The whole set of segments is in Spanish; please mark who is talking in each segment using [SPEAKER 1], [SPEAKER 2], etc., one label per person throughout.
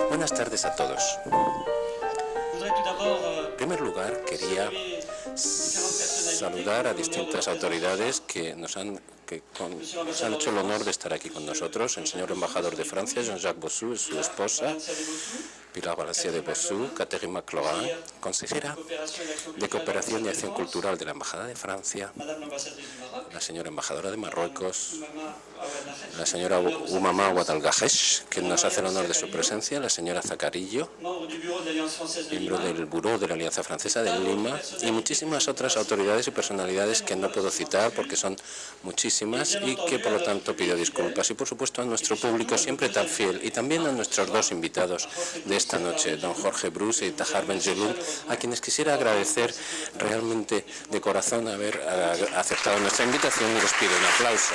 [SPEAKER 1] Buenas tardes a todos. En primer lugar, quería saludar a distintas autoridades que nos han hecho el honor de estar aquí con nosotros. El señor embajador de Francia, Jean-Jacques Bossou, su esposa, Pilar Valencia de Bossou, Catherine McLaurin, consejera de Cooperación y Acción Cultural de la Embajada de Francia, la señora embajadora de Marruecos, la señora Oumama Ouadalgahesh, que nos hace el honor de su presencia, la señora Zacarillo, miembro del Buró de la Alianza Francesa de Lima, y muchísimas otras autoridades y personalidades que no puedo citar porque son muchísimas y que por lo tanto pido disculpas. Y por supuesto a nuestro público siempre tan fiel y también a nuestros dos invitados de esta noche, don Jorge Bruce y Tahar Benjeloun, a quienes quisiera agradecer realmente de corazón haber aceptado nuestra invitación y les pido un aplauso.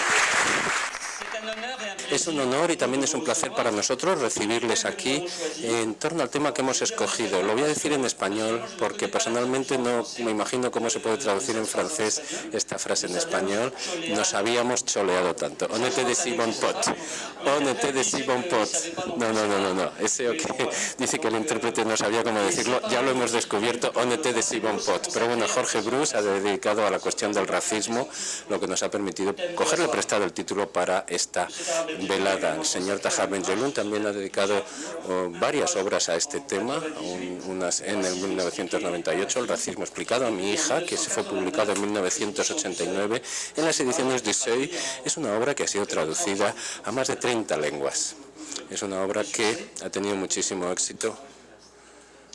[SPEAKER 1] Es un honor y también es un placer para nosotros recibirles aquí en torno al tema que hemos escogido. Lo voy a decir en español porque personalmente no me imagino cómo se puede traducir en francés esta frase en español. Nos habíamos choleado tanto. On était de si bon pot. On était de si bon pot. No. Ese que dice que el intérprete no sabía cómo decirlo, ya lo hemos descubierto. On était de si bon pot. Pero bueno, Jorge Bruce ha dedicado a la cuestión del racismo, lo que nos ha permitido cogerle prestado el título para esta velada. El señor Tahar Benjeloun también ha dedicado varias obras a este tema, unas en el 1998, El racismo explicado a mi hija, que se fue publicado en 1989 en las ediciones de Seuil. Es una obra que ha sido traducida a más de 30 lenguas. Es una obra que ha tenido muchísimo éxito,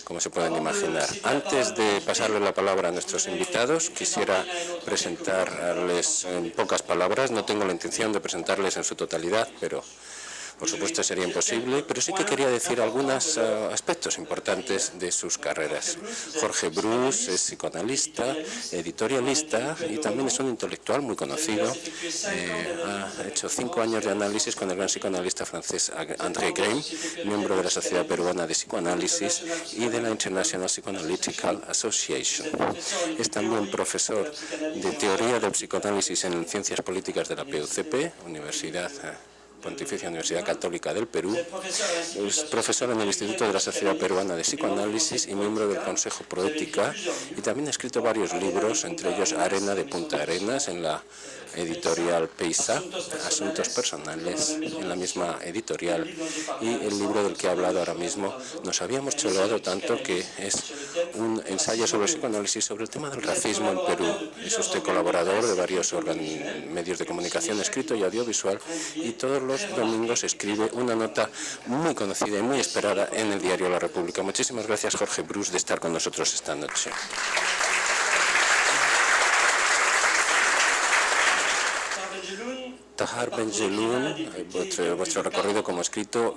[SPEAKER 1] como se pueden imaginar. Antes de pasarle la palabra a nuestros invitados, quisiera presentarles en pocas palabras. No tengo la intención de presentarles en su totalidad, pero por supuesto sería imposible, pero sí que quería decir algunos aspectos importantes de sus carreras. Jorge Bruce es psicoanalista, editorialista y también es un intelectual muy conocido. Ha hecho 5 años de análisis con el gran psicoanalista francés André Grem, miembro de la Sociedad Peruana de Psicoanálisis y de la International Psychoanalytical Association. Es también profesor de Teoría del Psicoanálisis en Ciencias Políticas de la PUCP, Pontificia Universidad Católica del Perú. Es profesor en el Instituto de la Sociedad Peruana de Psicoanálisis y miembro del Consejo Proética, y también ha escrito varios libros, entre ellos Arena de Punta Arenas en la editorial Peisa, Asuntos Personales en la misma editorial, y el libro del que he hablado ahora mismo, Nos habíamos choleado tanto, que es un ensayo sobre psicoanálisis sobre el tema del racismo en Perú. Es usted colaborador de varios medios de comunicación escrito y audiovisual, y todos los domingos escribe una nota muy conocida y muy esperada en el diario La República. Muchísimas gracias, Jorge Bruce, de estar con nosotros esta noche. Tahar Benjeloun, vuestro recorrido como escritor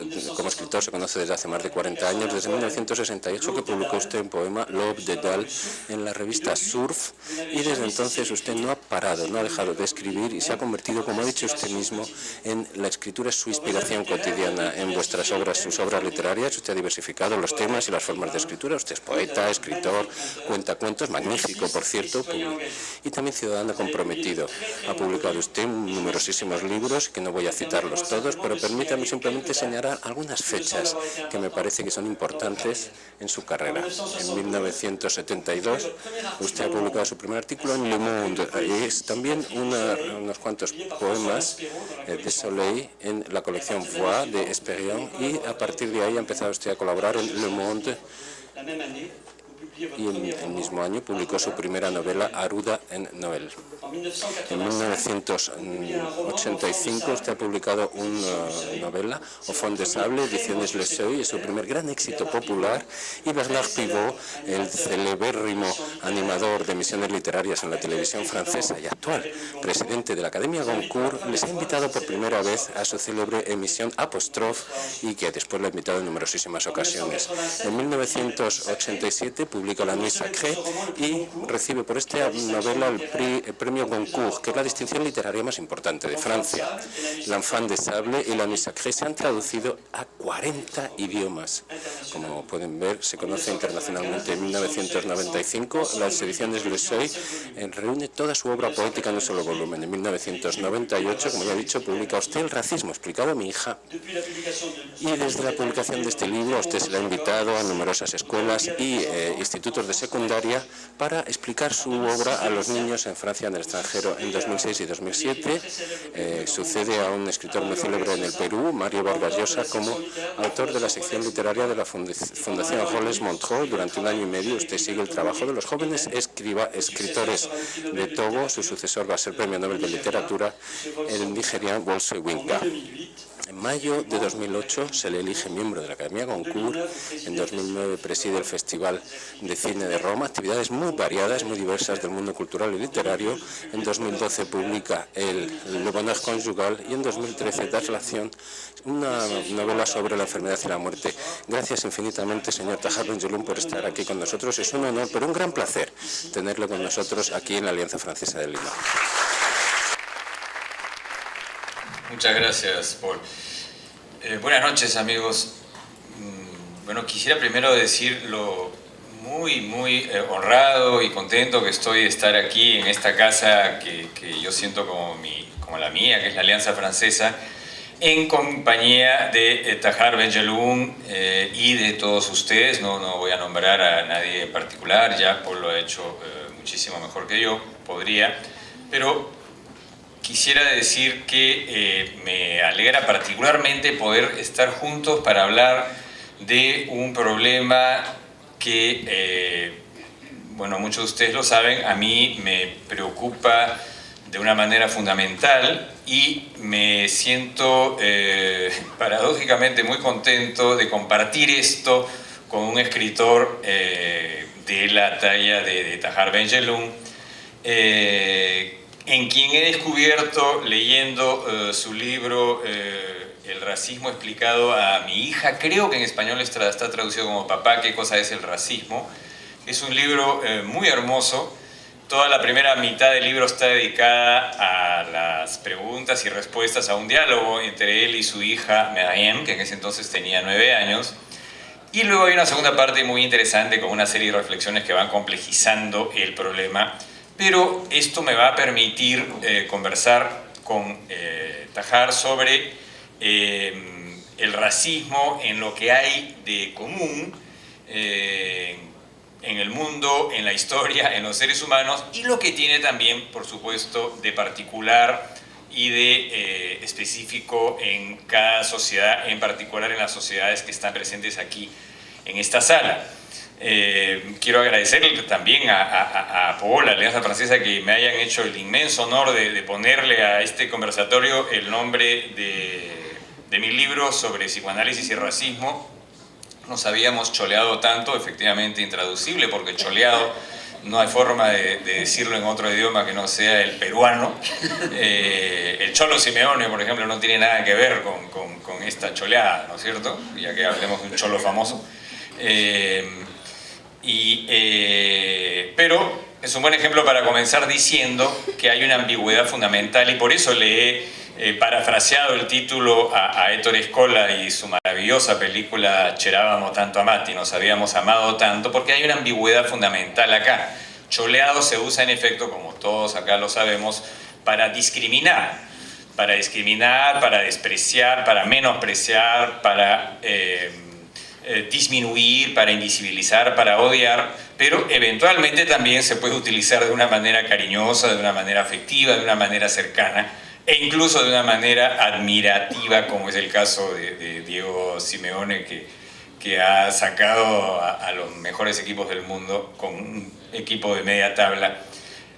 [SPEAKER 1] se conoce desde hace más de 40 años, desde 1968 que publicó usted un poema, L'Aube de Dalle, en la revista Surf, y desde entonces usted no ha parado, no ha dejado de escribir y se ha convertido, como ha dicho usted mismo, en la escritura es su inspiración cotidiana en vuestras obras, sus obras literarias. Usted ha diversificado los temas y las formas de escritura. Usted es poeta, escritor, cuentacuentos, magnífico, por cierto, y también ciudadano comprometido. Ha publicado usted numerosísimos libros, que no voy a citarlos todos, pero permítame simplemente señalar algunas fechas que me parece que son importantes en su carrera. En 1972 usted ha publicado su primer artículo en Le Monde, y es también unos cuantos poemas de Soleil en la colección Voix de Esperion, y a partir de ahí ha empezado usted a colaborar en Le Monde, y en el mismo año publicó su primera novela, Aruda en Noël. En 1985 usted ha publicado una novela, Au fond de sable, ediciones Le Seuil, es su primer gran éxito popular, y Bernard Pivot, el celebérrimo animador de emisiones literarias en la televisión francesa y actual presidente de la Academia Goncourt, les ha invitado por primera vez a su célebre emisión Apostrophe, y que después le ha invitado en numerosísimas ocasiones. En 1987 publica La Nuit Sacrée y recibe por esta novela el premio Goncourt, que es la distinción literaria más importante de Francia. L'Enfant de Sable y La Nuit Sacrée se han traducido a 40 idiomas. Como pueden ver, se conoce internacionalmente. En 1995, las ediciones Le Seuil reúne toda su obra poética en un solo volumen. En 1998, como ya he dicho, publica usted El racismo explicado a mi hija. Y desde la publicación de este libro, a usted se le ha invitado a numerosas escuelas y institutos de secundaria para explicar su obra a los niños en Francia, en el extranjero. En 2006 y 2007 sucede a un escritor muy célebre en el Perú, Mario Vargas Llosa, como autor de la sección literaria de la Fundación Rolles Montreux. Durante un año y medio usted sigue el trabajo de los jóvenes escritores de Togo. Su sucesor va a ser Premio Nobel de Literatura, el nigeriano Wole Soyinka. En mayo de 2008 se le elige miembro de la Academia Goncourt. En 2009 preside el Festival de Cine de Roma. Actividades muy variadas, muy diversas del mundo cultural y literario. En 2012 publica Le Bonheur Conjugal y en 2013 Das L'acción, una novela sobre la enfermedad y la muerte. Gracias infinitamente, señor Tahar Ben-Jelloun, por estar aquí con nosotros. Es un honor, pero un gran placer tenerlo con nosotros aquí en la Alianza Francesa de Lima.
[SPEAKER 2] Muchas gracias, Paul. Buenas noches, amigos. Bueno, quisiera primero decir lo muy honrado y contento que estoy de estar aquí en esta casa que yo siento como la mía, que es la Alianza Francesa, en compañía de Tahar Ben-Jelloun y de todos ustedes. No voy a nombrar a nadie en particular, ya Paul lo ha hecho muchísimo mejor que yo, podría, pero quisiera decir que me alegra particularmente poder estar juntos para hablar de un problema que, bueno, muchos de ustedes lo saben, a mí me preocupa de una manera fundamental y me siento paradójicamente muy contento de compartir esto con un escritor de la talla de Tahar Ben-Jelloun, en quien he descubierto, leyendo su libro El racismo explicado a mi hija, creo que en español está traducido como Papá, ¿qué cosa es el racismo? Es un libro muy hermoso. Toda la primera mitad del libro está dedicada a las preguntas y respuestas a un diálogo entre él y su hija Mariam, que en ese entonces tenía 9 años. Y luego hay una segunda parte muy interesante con una serie de reflexiones que van complejizando el problema. Pero esto me va a permitir conversar con Tahar sobre el racismo en lo que hay de común en el mundo, en la historia, en los seres humanos, y lo que tiene también, por supuesto, de particular y de específico en cada sociedad, en particular en las sociedades que están presentes aquí en esta sala. Quiero agradecerle también a Paul, la Alianza Francesa, que me hayan hecho el inmenso honor de ponerle a este conversatorio el nombre de mi libro sobre psicoanálisis y racismo. Nos habíamos choleado tanto, efectivamente intraducible, porque choleado no hay forma de decirlo en otro idioma que no sea el peruano. El Cholo Simeone, por ejemplo, no tiene nada que ver con esta choleada, ¿no es cierto? Ya que hablemos de un cholo famoso. Pero es un buen ejemplo para comenzar diciendo que hay una ambigüedad fundamental, y por eso le he parafraseado el título a Ettore Scola y su maravillosa película C'eravamo tanto amati, nos habíamos amado tanto, porque hay una ambigüedad fundamental acá. Choleado se usa en efecto, como todos acá lo sabemos, para discriminar, para despreciar, para menospreciar, para disminuir, para invisibilizar, para odiar, pero eventualmente también se puede utilizar de una manera cariñosa, de una manera afectiva, de una manera cercana, e incluso de una manera admirativa, como es el caso de Diego Simeone, que ha sacado a los mejores equipos del mundo con un equipo de media tabla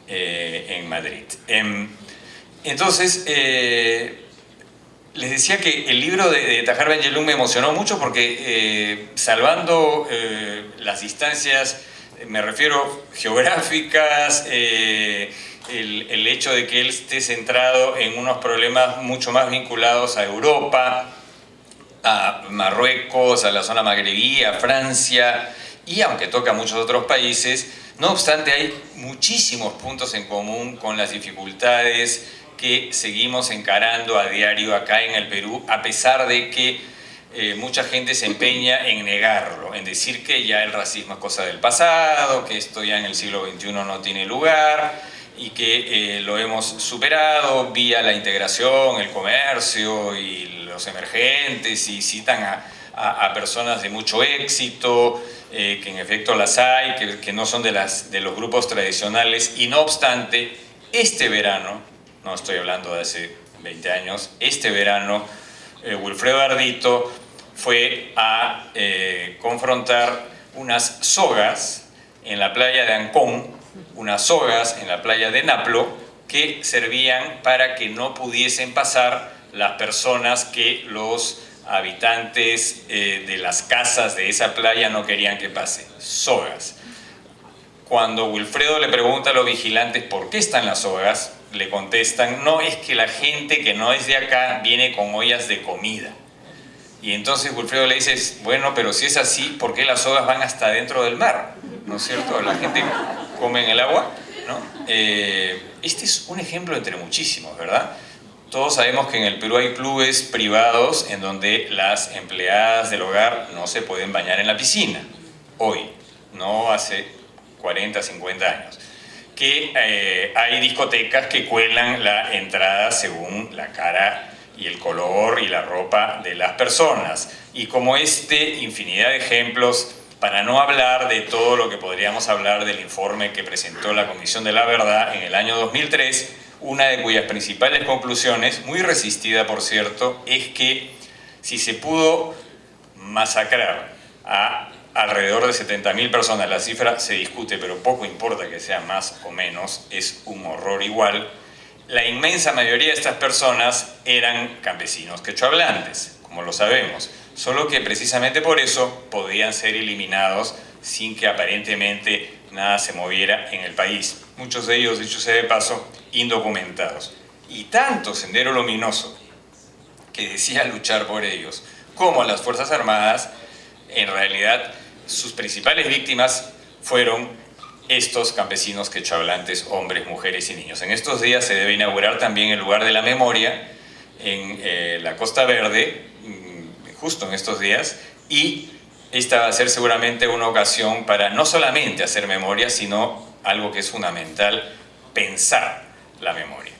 [SPEAKER 2] en Madrid. Entonces, les decía que el libro de Tahar Ben-Jelloun me emocionó mucho porque, salvando las distancias, me refiero geográficas, el hecho de que él esté centrado en unos problemas mucho más vinculados a Europa, a Marruecos, a la zona magrebí, a Francia, y aunque toca a muchos otros países, no obstante hay muchísimos puntos en común con las dificultades que seguimos encarando a diario acá en el Perú, a pesar de que mucha gente se empeña en negarlo, en decir que ya el racismo es cosa del pasado, que esto ya en el siglo XXI no tiene lugar y que lo hemos superado vía la integración, el comercio y los emergentes, y citan a personas de mucho éxito, que en efecto las hay, que no son de los grupos tradicionales, y no obstante, este verano, no estoy hablando de hace 20 años, este verano Wilfredo Ardito fue a confrontar unas sogas en la playa de Ancón, unas sogas en la playa de Naplo, que servían para que no pudiesen pasar las personas que los habitantes de las casas de esa playa no querían que pasen. Sogas. Cuando Wilfredo le pregunta a los vigilantes por qué están las sogas, le contestan: no, es que la gente que no es de acá viene con ollas de comida. Y entonces Wilfredo le dice: bueno, pero si es así, ¿por qué las sogas van hasta dentro del mar? ¿No es cierto? La gente come en el agua, ¿no? Este es un ejemplo entre muchísimos, ¿verdad? Todos sabemos que en el Perú hay clubes privados en donde las empleadas del hogar no se pueden bañar en la piscina. Hoy, no hace 40, 50 años. Que hay discotecas que cuelan la entrada según la cara y el color y la ropa de las personas. Y como infinidad de ejemplos, para no hablar de todo lo que podríamos hablar del informe que presentó la Comisión de la Verdad en el año 2003, una de cuyas principales conclusiones, muy resistida por cierto, es que si se pudo masacrar a alrededor de 70.000 personas, la cifra se discute, pero poco importa que sea más o menos, es un horror igual. La inmensa mayoría de estas personas eran campesinos quechohablantes, como lo sabemos, solo que precisamente por eso podían ser eliminados sin que aparentemente nada se moviera en el país. Muchos de ellos, dicho sea de paso, indocumentados. Y tanto Sendero Luminoso, que decía luchar por ellos, como las Fuerzas Armadas, en realidad sus principales víctimas fueron estos campesinos quechohablantes, hombres, mujeres y niños. En estos días se debe inaugurar también el lugar de la memoria en la Costa Verde, justo en estos días, y esta va a ser seguramente una ocasión para no solamente hacer memoria, sino algo que es fundamental, pensar la memoria.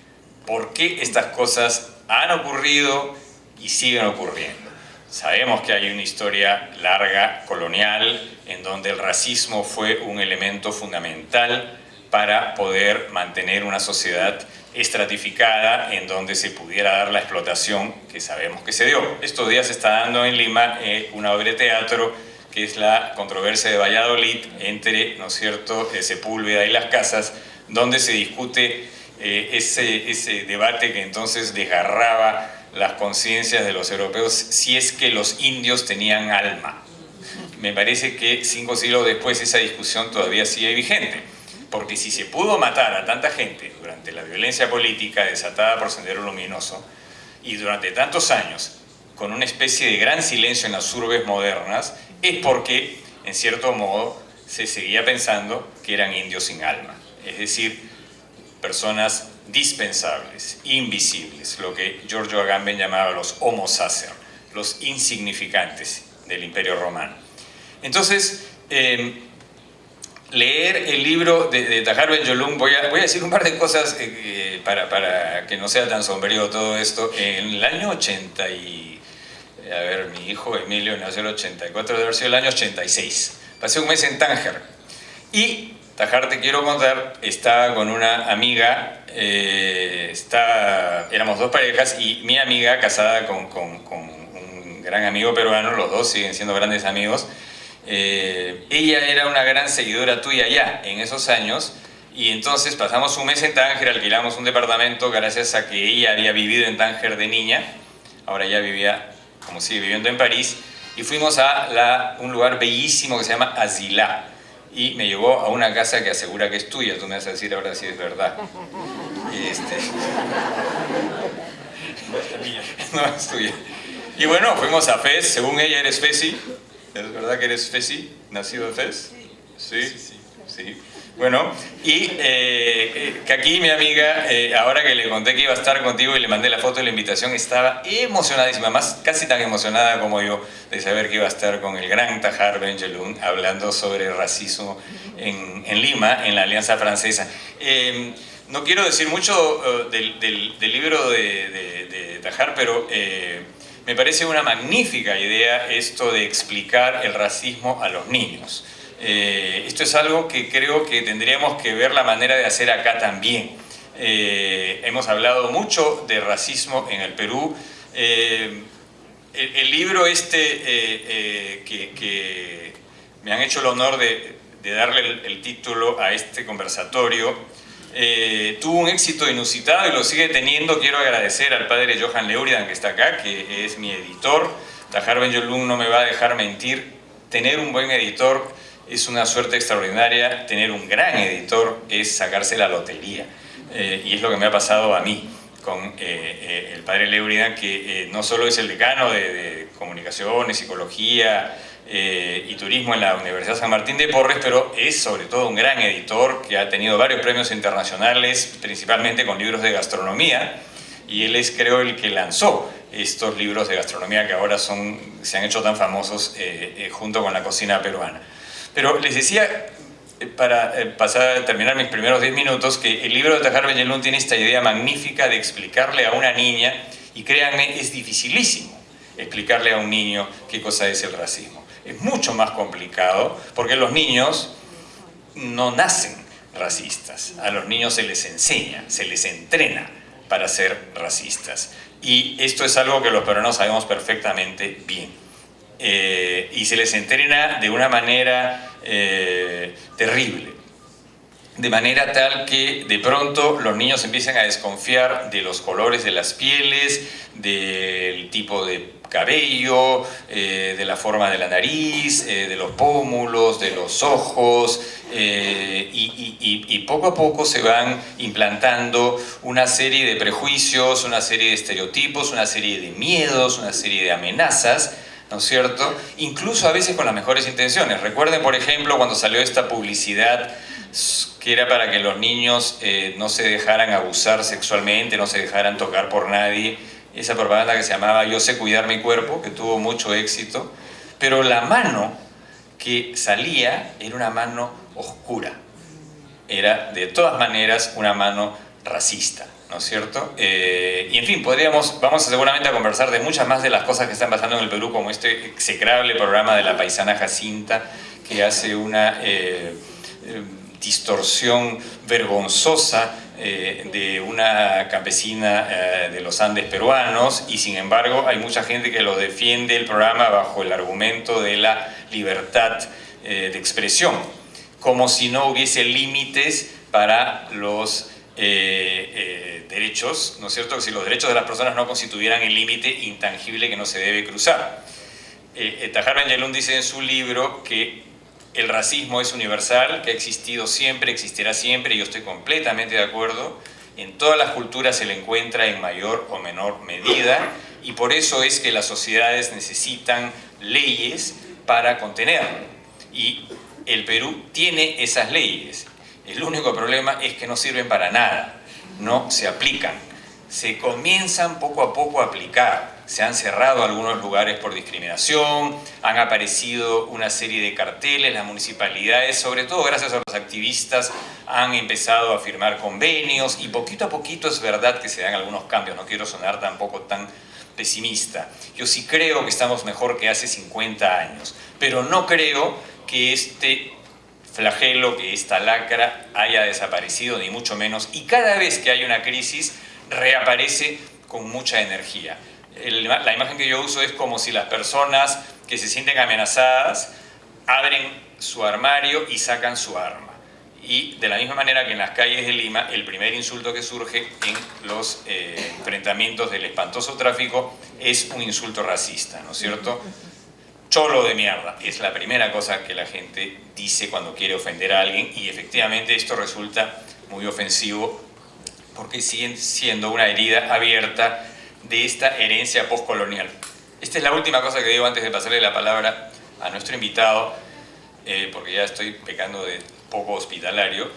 [SPEAKER 2] ¿Por qué estas cosas han ocurrido y siguen ocurriendo? Sabemos que hay una historia larga, colonial, en donde el racismo fue un elemento fundamental para poder mantener una sociedad estratificada en donde se pudiera dar la explotación que sabemos que se dio. Estos días se está dando en Lima una obra de teatro que es la controversia de Valladolid entre, ¿no es cierto?, Sepúlveda y Las Casas, donde se discute ese debate que entonces desgarraba las conciencias de los europeos, si es que los indios tenían alma. Me parece que 5 siglos después esa discusión todavía sigue vigente, porque si se pudo matar a tanta gente durante la violencia política desatada por Sendero Luminoso y durante tantos años con una especie de gran silencio en las urbes modernas, es porque, en cierto modo, se seguía pensando que eran indios sin alma, es decir, personas dispensables, invisibles, lo que Giorgio Agamben llamaba los homo sacer, los insignificantes del Imperio Romano. Entonces, leer el libro de Tahar Ben-Yolum, voy a decir un par de cosas para que no sea tan sombrío todo esto. En el año 80 mi hijo Emilio nació en el 84, debe haber sido el año 86. Pasé un mes en Tánger y Tahar, te quiero contar, estaba con una amiga, éramos dos parejas y mi amiga casada con un gran amigo peruano, los dos siguen siendo grandes amigos. Ella era una gran seguidora tuya ya en esos años y entonces pasamos un mes en Tánger, alquilamos un departamento gracias a que ella había vivido en Tánger de niña, ahora ya vivía, como sigue viviendo, en París, y fuimos a un lugar bellísimo que se llama Azilá y me llevó a una casa que asegura que es tuya. Tú me vas a decir ahora si es verdad. No es tuya. Y bueno, fuimos a Fez, según ella eres Fezi. ¿Es verdad que eres Fezi? ¿Nacido en Fez? Sí. Bueno, y que aquí mi amiga, ahora que le conté que iba a estar contigo y le mandé la foto de la invitación, estaba emocionadísima, más casi tan emocionada como yo, de saber que iba a estar con el gran Tahar Ben-Jelloun hablando sobre racismo en Lima, en la Alianza Francesa. No quiero decir mucho del libro de Tahar, pero me parece una magnífica idea esto de explicar el racismo a los niños. Esto es algo que creo que tendríamos que ver la manera de hacer acá también. Hemos hablado mucho de racismo en el Perú. El libro que me han hecho el honor de darle el título a este conversatorio, tuvo un éxito inusitado y lo sigue teniendo. Quiero agradecer al padre Johan Leuridan, que está acá, que es mi editor. Tahar Ben-Jelloun no me va a dejar mentir. Tener un buen editor es una suerte extraordinaria, tener un gran editor es sacarse la lotería. Y es lo que me ha pasado a mí con el padre Leuridan, que no solo es el decano de comunicaciones, psicología y turismo en la Universidad San Martín de Porres, pero es sobre todo un gran editor que ha tenido varios premios internacionales, principalmente con libros de gastronomía, y él es, creo, el que lanzó estos libros de gastronomía que ahora se han hecho tan famosos junto con la cocina peruana. Pero les decía, para terminar mis primeros 10 minutos, que el libro de Tahar Ben-Jelloun tiene esta idea magnífica de explicarle a una niña, y créanme, es dificilísimo explicarle a un niño qué cosa es el racismo. Es mucho más complicado porque los niños no nacen racistas. A los niños se les enseña, se les entrena para ser racistas. Y esto es algo que los peruanos sabemos perfectamente bien. Y se les entrena de una manera terrible, de manera tal que de pronto los niños empiezan a desconfiar de los colores de las pieles, del tipo de cabello, de la forma de la nariz, de los pómulos, de los ojos, y poco a poco se van implantando una serie de prejuicios, una serie de estereotipos, una serie de miedos, una serie de amenazas, ¿no es cierto? Incluso a veces con las mejores intenciones. Recuerden, por ejemplo, cuando salió esta publicidad que era para que los niños no se dejaran abusar sexualmente, no se dejaran tocar por nadie. Esa propaganda que se llamaba Yo sé cuidar mi cuerpo, que tuvo mucho éxito. Pero la mano que salía era una mano oscura. Era, de todas maneras, una mano racista, ¿no es cierto? Y en fin, vamos seguramente a conversar de muchas más de las cosas que están pasando en el Perú, como este execrable programa de la paisana Jacinta, que hace una distorsión vergonzosa de una campesina de los Andes peruanos, y sin embargo hay mucha gente que lo defiende el programa bajo el argumento de la libertad de expresión, como si no hubiese límites para los derechos, ¿no es cierto? Si los derechos de las personas no constituyeran el límite intangible que no se debe cruzar. Tahar Ben-Jelloun dice en su libro que el racismo es universal, que ha existido siempre, existirá siempre, y yo estoy completamente de acuerdo. En todas las culturas se le encuentra en mayor o menor medida, y por eso es que las sociedades necesitan leyes para contenerlo. Y el Perú tiene esas leyes. El único problema es que no sirven para nada, no se aplican. Se comienzan poco a poco a aplicar. Se han cerrado algunos lugares por discriminación, han aparecido una serie de carteles, las municipalidades, sobre todo gracias a los activistas, han empezado a firmar convenios, y poquito a poquito es verdad que se dan algunos cambios. No quiero sonar tampoco tan pesimista. Yo sí creo que estamos mejor que hace 50 años, pero no creo que este flagelo, que esta lacra haya desaparecido, ni mucho menos, y cada vez que hay una crisis reaparece con mucha energía. La imagen que yo uso es como si las personas que se sienten amenazadas abren su armario y sacan su arma. Y de la misma manera que en las calles de Lima, el primer insulto que surge en los enfrentamientos del espantoso tráfico es un insulto racista, ¿no es cierto? Cholo de mierda, es la primera cosa que la gente dice cuando quiere ofender a alguien, y efectivamente esto resulta muy ofensivo porque sigue siendo una herida abierta de esta herencia postcolonial. Esta es la última cosa que digo antes de pasarle la palabra a nuestro invitado. porque ya estoy pecando de poco hospitalario.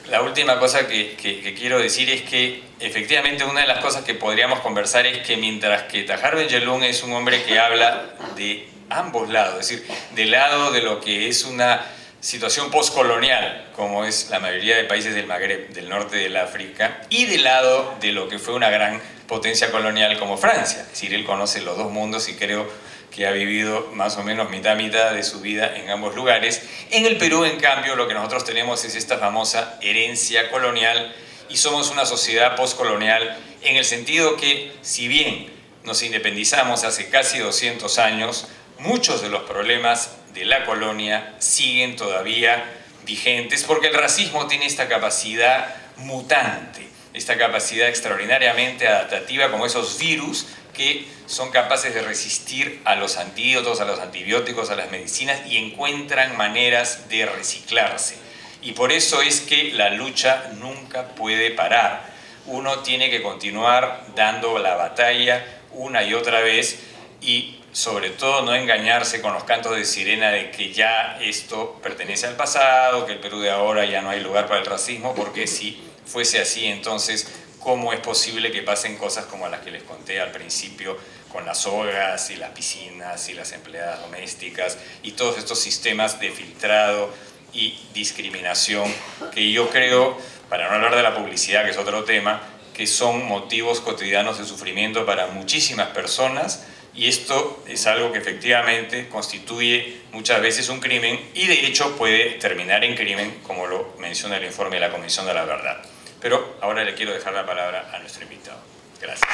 [SPEAKER 2] La última cosa que quiero decir es que efectivamente una de las cosas que podríamos conversar es que mientras que Tahar Ben-Jelloun es un hombre que habla de ambos lados, es decir, del lado de lo que es una situación postcolonial, como es la mayoría de países del Magreb, del norte del África, y del lado de lo que fue una gran potencia colonial como Francia. Es decir, él conoce los dos mundos y creo que ha vivido más o menos mitad de su vida en ambos lugares. En el Perú, en cambio, lo que nosotros tenemos es esta famosa herencia colonial y somos una sociedad postcolonial en el sentido que, si bien nos independizamos hace casi 200 años, muchos de los problemas de la colonia siguen todavía vigentes porque el racismo tiene esta capacidad mutante, esta capacidad extraordinariamente adaptativa como esos virus que son capaces de resistir a los antídotos, a los antibióticos, a las medicinas y encuentran maneras de reciclarse. Y por eso es que la lucha nunca puede parar. Uno tiene que continuar dando la batalla una y otra vez y sobre todo no engañarse con los cantos de sirena de que ya esto pertenece al pasado, que el Perú de ahora ya no hay lugar para el racismo, porque si fuese así, entonces, ¿cómo es posible que pasen cosas como las que les conté al principio, con las sogas y las piscinas y las empleadas domésticas y todos estos sistemas de filtrado y discriminación que yo creo, para no hablar de la publicidad, que es otro tema, que son motivos cotidianos de sufrimiento para muchísimas personas? Y esto es algo que efectivamente constituye muchas veces un crimen y de hecho puede terminar en crimen, como lo menciona el informe de la Comisión de la Verdad. Pero ahora le quiero dejar la palabra a nuestro invitado. Gracias.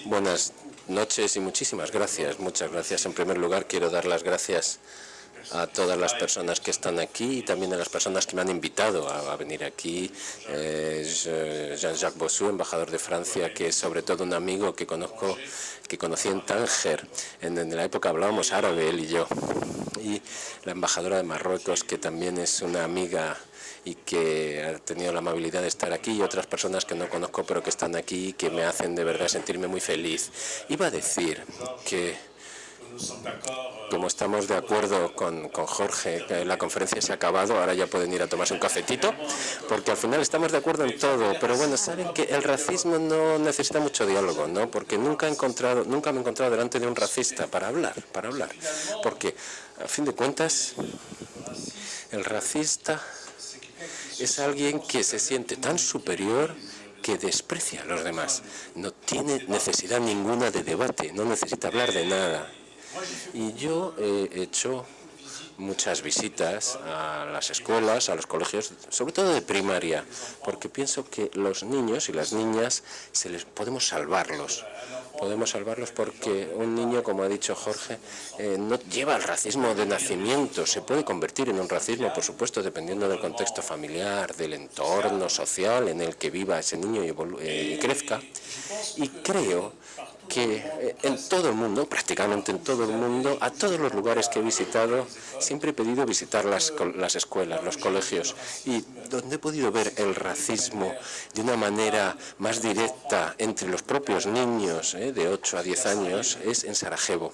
[SPEAKER 1] Buenas noches y muchísimas gracias. Muchas gracias. En primer lugar, quiero dar las gracias a todas las personas que están aquí y también a las personas que me han invitado a venir aquí. Jean-Jacques Bossu, embajador de Francia, que es sobre todo un amigo que conocí en Tánger. En la época hablábamos árabe, él y yo. Y la embajadora de Marruecos, que también es una amiga y que ha tenido la amabilidad de estar aquí, y otras personas que no conozco pero que están aquí y que me hacen de verdad sentirme muy feliz. Iba a decir que, como estamos de acuerdo con Jorge, que la conferencia se ha acabado, ahora ya pueden ir a tomarse un cafetito, porque al final estamos de acuerdo en todo, pero bueno, saben que el racismo no necesita mucho diálogo, ¿no? Porque nunca me he encontrado delante de un racista para hablar, porque a fin de cuentas el racista es alguien que se siente tan superior que desprecia a los demás. No tiene necesidad ninguna de debate, no necesita hablar de nada. Y yo he hecho muchas visitas a las escuelas, a los colegios, sobre todo de primaria, porque pienso que los niños y las niñas podemos salvarlos. Podemos salvarlos porque un niño, como ha dicho Jorge, no lleva el racismo de nacimiento. Se puede convertir en un racismo, por supuesto, dependiendo del contexto familiar, del entorno social en el que viva ese niño y crezca. Y creo que en todo el mundo, prácticamente en todo el mundo, a todos los lugares que he visitado, siempre he pedido visitar las escuelas, los colegios, y donde he podido ver el racismo de una manera más directa entre los propios niños de 8 a 10 años es en Sarajevo,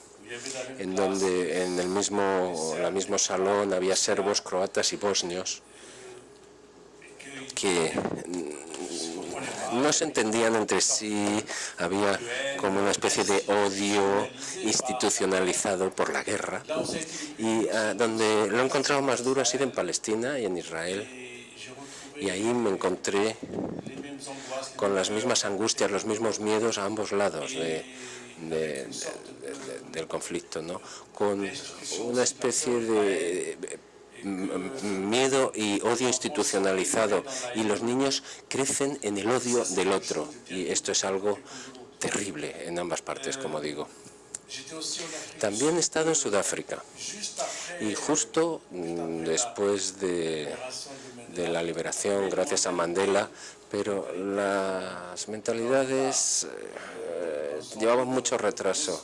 [SPEAKER 1] en donde en el mismo salón había serbos, croatas y bosnios que no se entendían entre sí, había como una especie de odio institucionalizado por la guerra, y donde lo he encontrado más duro ha sido en Palestina y en Israel, y ahí me encontré con las mismas angustias, los mismos miedos a ambos lados del conflicto, ¿no? Con una especie de miedo y odio institucionalizado, y los niños crecen en el odio del otro, y esto es algo terrible en ambas partes, como digo. También he estado en Sudáfrica, y justo después de la liberación, gracias a Mandela, pero las mentalidades llevaban mucho retraso.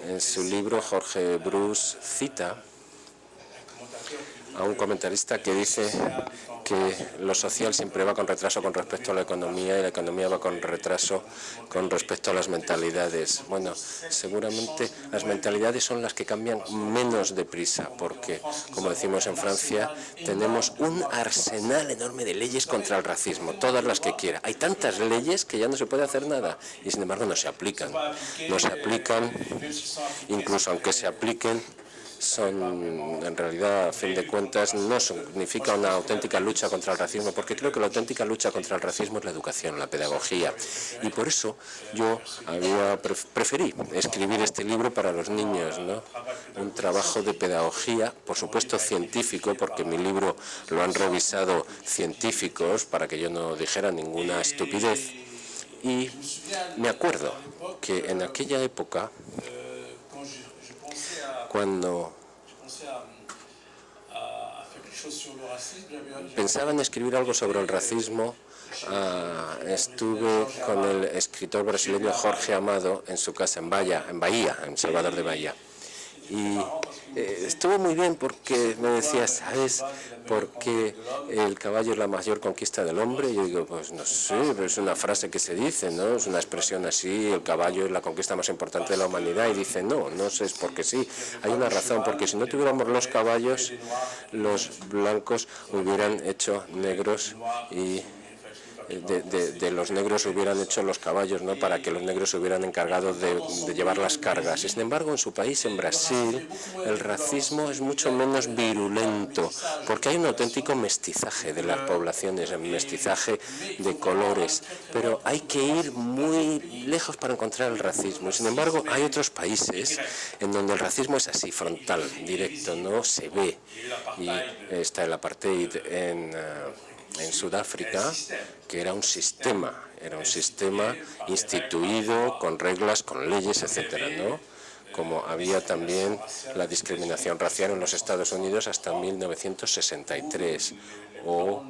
[SPEAKER 1] En su libro, Jorge Bruce cita a un comentarista que dice que lo social siempre va con retraso con respecto a la economía y la economía va con retraso con respecto a las mentalidades. Bueno, seguramente las mentalidades son las que cambian menos deprisa, porque, como decimos en Francia, tenemos un arsenal enorme de leyes contra el racismo, todas las que quiera. Hay tantas leyes que ya no se puede hacer nada y, sin embargo, no se aplican. No se aplican, incluso aunque se apliquen, son, en realidad, a fin de cuentas, no significa una auténtica lucha contra el racismo, porque creo que la auténtica lucha contra el racismo es la educación, la pedagogía. Y por eso yo preferí escribir este libro para los niños, ¿no? Un trabajo de pedagogía, por supuesto científico, porque mi libro lo han revisado científicos para que yo no dijera ninguna estupidez. Y me acuerdo que en aquella época, cuando pensaba en escribir algo sobre el racismo, estuve con el escritor brasileño Jorge Amado en su casa en Bahía, en Salvador de Bahía. Y estuvo muy bien porque me decía, ¿sabes por qué el caballo es la mayor conquista del hombre? Y yo digo, pues no sé, pero es una frase que se dice, ¿no? Es una expresión así, el caballo es la conquista más importante de la humanidad. Y dice, no sé, es porque sí, hay una razón, porque si no tuviéramos los caballos, los blancos hubieran hecho negros y de los negros hubieran hecho los caballos, ¿no? Para que los negros se hubieran encargado de llevar las cargas. Y, sin embargo, en su país, en Brasil, el racismo es mucho menos virulento, porque hay un auténtico mestizaje de las poblaciones, un mestizaje de colores, pero hay que ir muy lejos para encontrar el racismo. Sin embargo, hay otros países en donde el racismo es así, frontal, directo, ¿no? Se ve. Y está el apartheid en Sudáfrica, que era un sistema instituido con reglas, con leyes, etcétera, ¿no? Como había también la discriminación racial en los Estados Unidos hasta 1963, o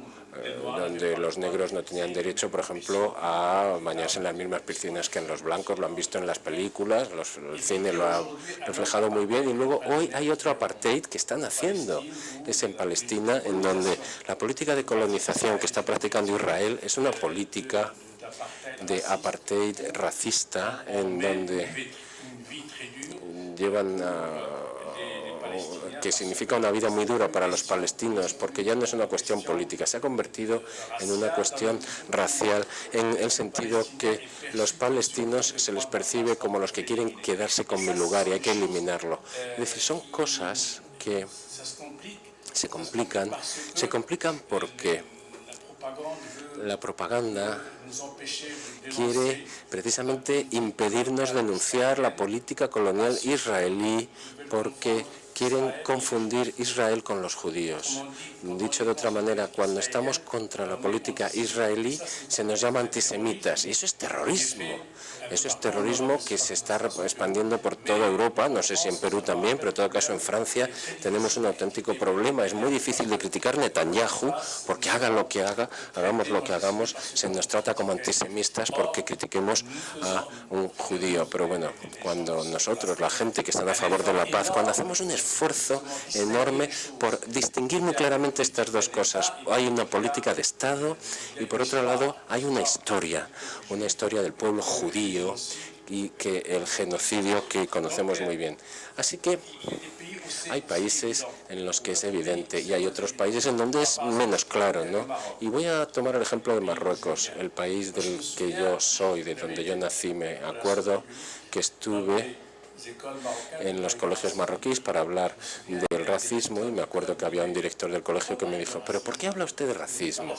[SPEAKER 1] donde los negros no tenían derecho, por ejemplo, a bañarse en las mismas piscinas que en los blancos. Lo han visto en las películas, el cine lo ha reflejado muy bien. Y luego hoy hay otro apartheid que están haciendo, es en Palestina, en donde la política de colonización que está practicando Israel es una política de apartheid racista, en donde llevan que significa una vida muy dura para los palestinos, porque ya no es una cuestión política, se ha convertido en una cuestión racial, en el sentido que los palestinos se les percibe como los que quieren quedarse con mi lugar y hay que eliminarlo. Es decir, son cosas que se complican porque la propaganda quiere precisamente impedirnos denunciar la política colonial israelí, porque quieren confundir Israel con los judíos. Dicho de otra manera, cuando estamos contra la política israelí, se nos llama antisemitas, y eso es terrorismo. Eso es terrorismo que se está expandiendo por toda Europa, no sé si en Perú también, pero en todo caso en Francia tenemos un auténtico problema. Es muy difícil de criticar Netanyahu, porque haga lo que haga, hagamos lo que hagamos, se nos trata como antisemitas porque critiquemos a un judío. Pero bueno, cuando nosotros, la gente que está a favor de la paz, cuando hacemos un esfuerzo enorme por distinguir muy claramente estas dos cosas, hay una política de Estado y por otro lado hay una historia del pueblo judío y que el genocidio que conocemos muy bien. Así que hay países en los que es evidente y hay otros países en donde es menos claro, ¿no? Y voy a tomar el ejemplo de Marruecos, el país del que yo soy, de donde yo nací. Me acuerdo que estuve en los colegios marroquíes para hablar del racismo y me acuerdo que había un director del colegio que me dijo, ¿pero por qué habla usted de racismo?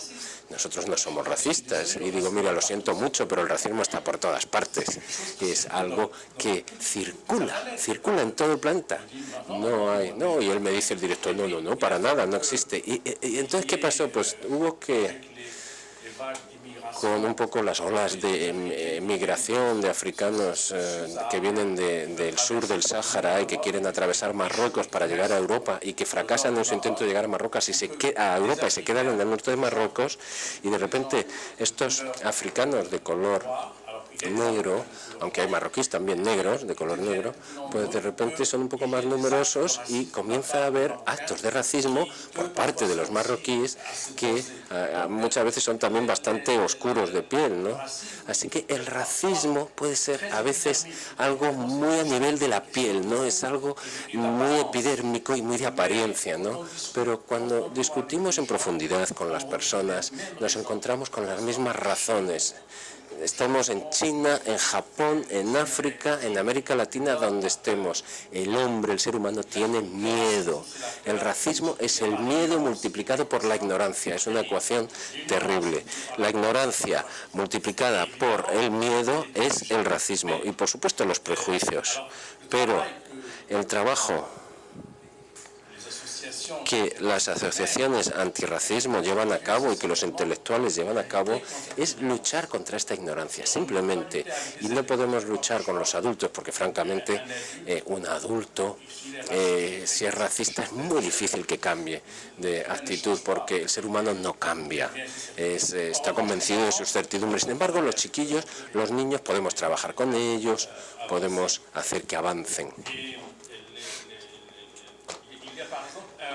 [SPEAKER 1] Nosotros no somos racistas. Y digo, mira, lo siento mucho, pero el racismo está por todas partes. Es algo que circula en todo el planeta. Y él me dice, el director, no, para nada, no existe. Y entonces, ¿qué pasó? Pues hubo que, con un poco las olas de migración de africanos que vienen del sur del Sáhara y que quieren atravesar Marruecos para llegar a Europa y que fracasan en su intento de llegar a Marruecos a Europa y se quedan en el norte de Marruecos, y de repente estos africanos de color negro, aunque hay marroquíes también negros, de color negro, pues de repente son un poco más numerosos y comienza a haber actos de racismo por parte de los marroquíes que muchas veces son también bastante oscuros de piel, ¿no? Así que el racismo puede ser a veces algo muy a nivel de la piel, ¿no? Es algo muy epidérmico y muy de apariencia, ¿no? Pero cuando discutimos en profundidad con las personas, nos encontramos con las mismas razones. Estamos en China, en Japón, en África, en América Latina, donde estemos. El hombre, el ser humano, tiene miedo. El racismo es el miedo multiplicado por la ignorancia. Es una ecuación terrible. La ignorancia multiplicada por el miedo es el racismo. Y, por supuesto, los prejuicios. Pero el trabajo que las asociaciones antirracismo llevan a cabo y que los intelectuales llevan a cabo es luchar contra esta ignorancia, simplemente. Y no podemos luchar con los adultos porque, francamente, un adulto, si es racista, es muy difícil que cambie de actitud porque el ser humano no cambia, está convencido de sus certidumbres. Sin embargo, los chiquillos, los niños, podemos trabajar con ellos, podemos hacer que avancen.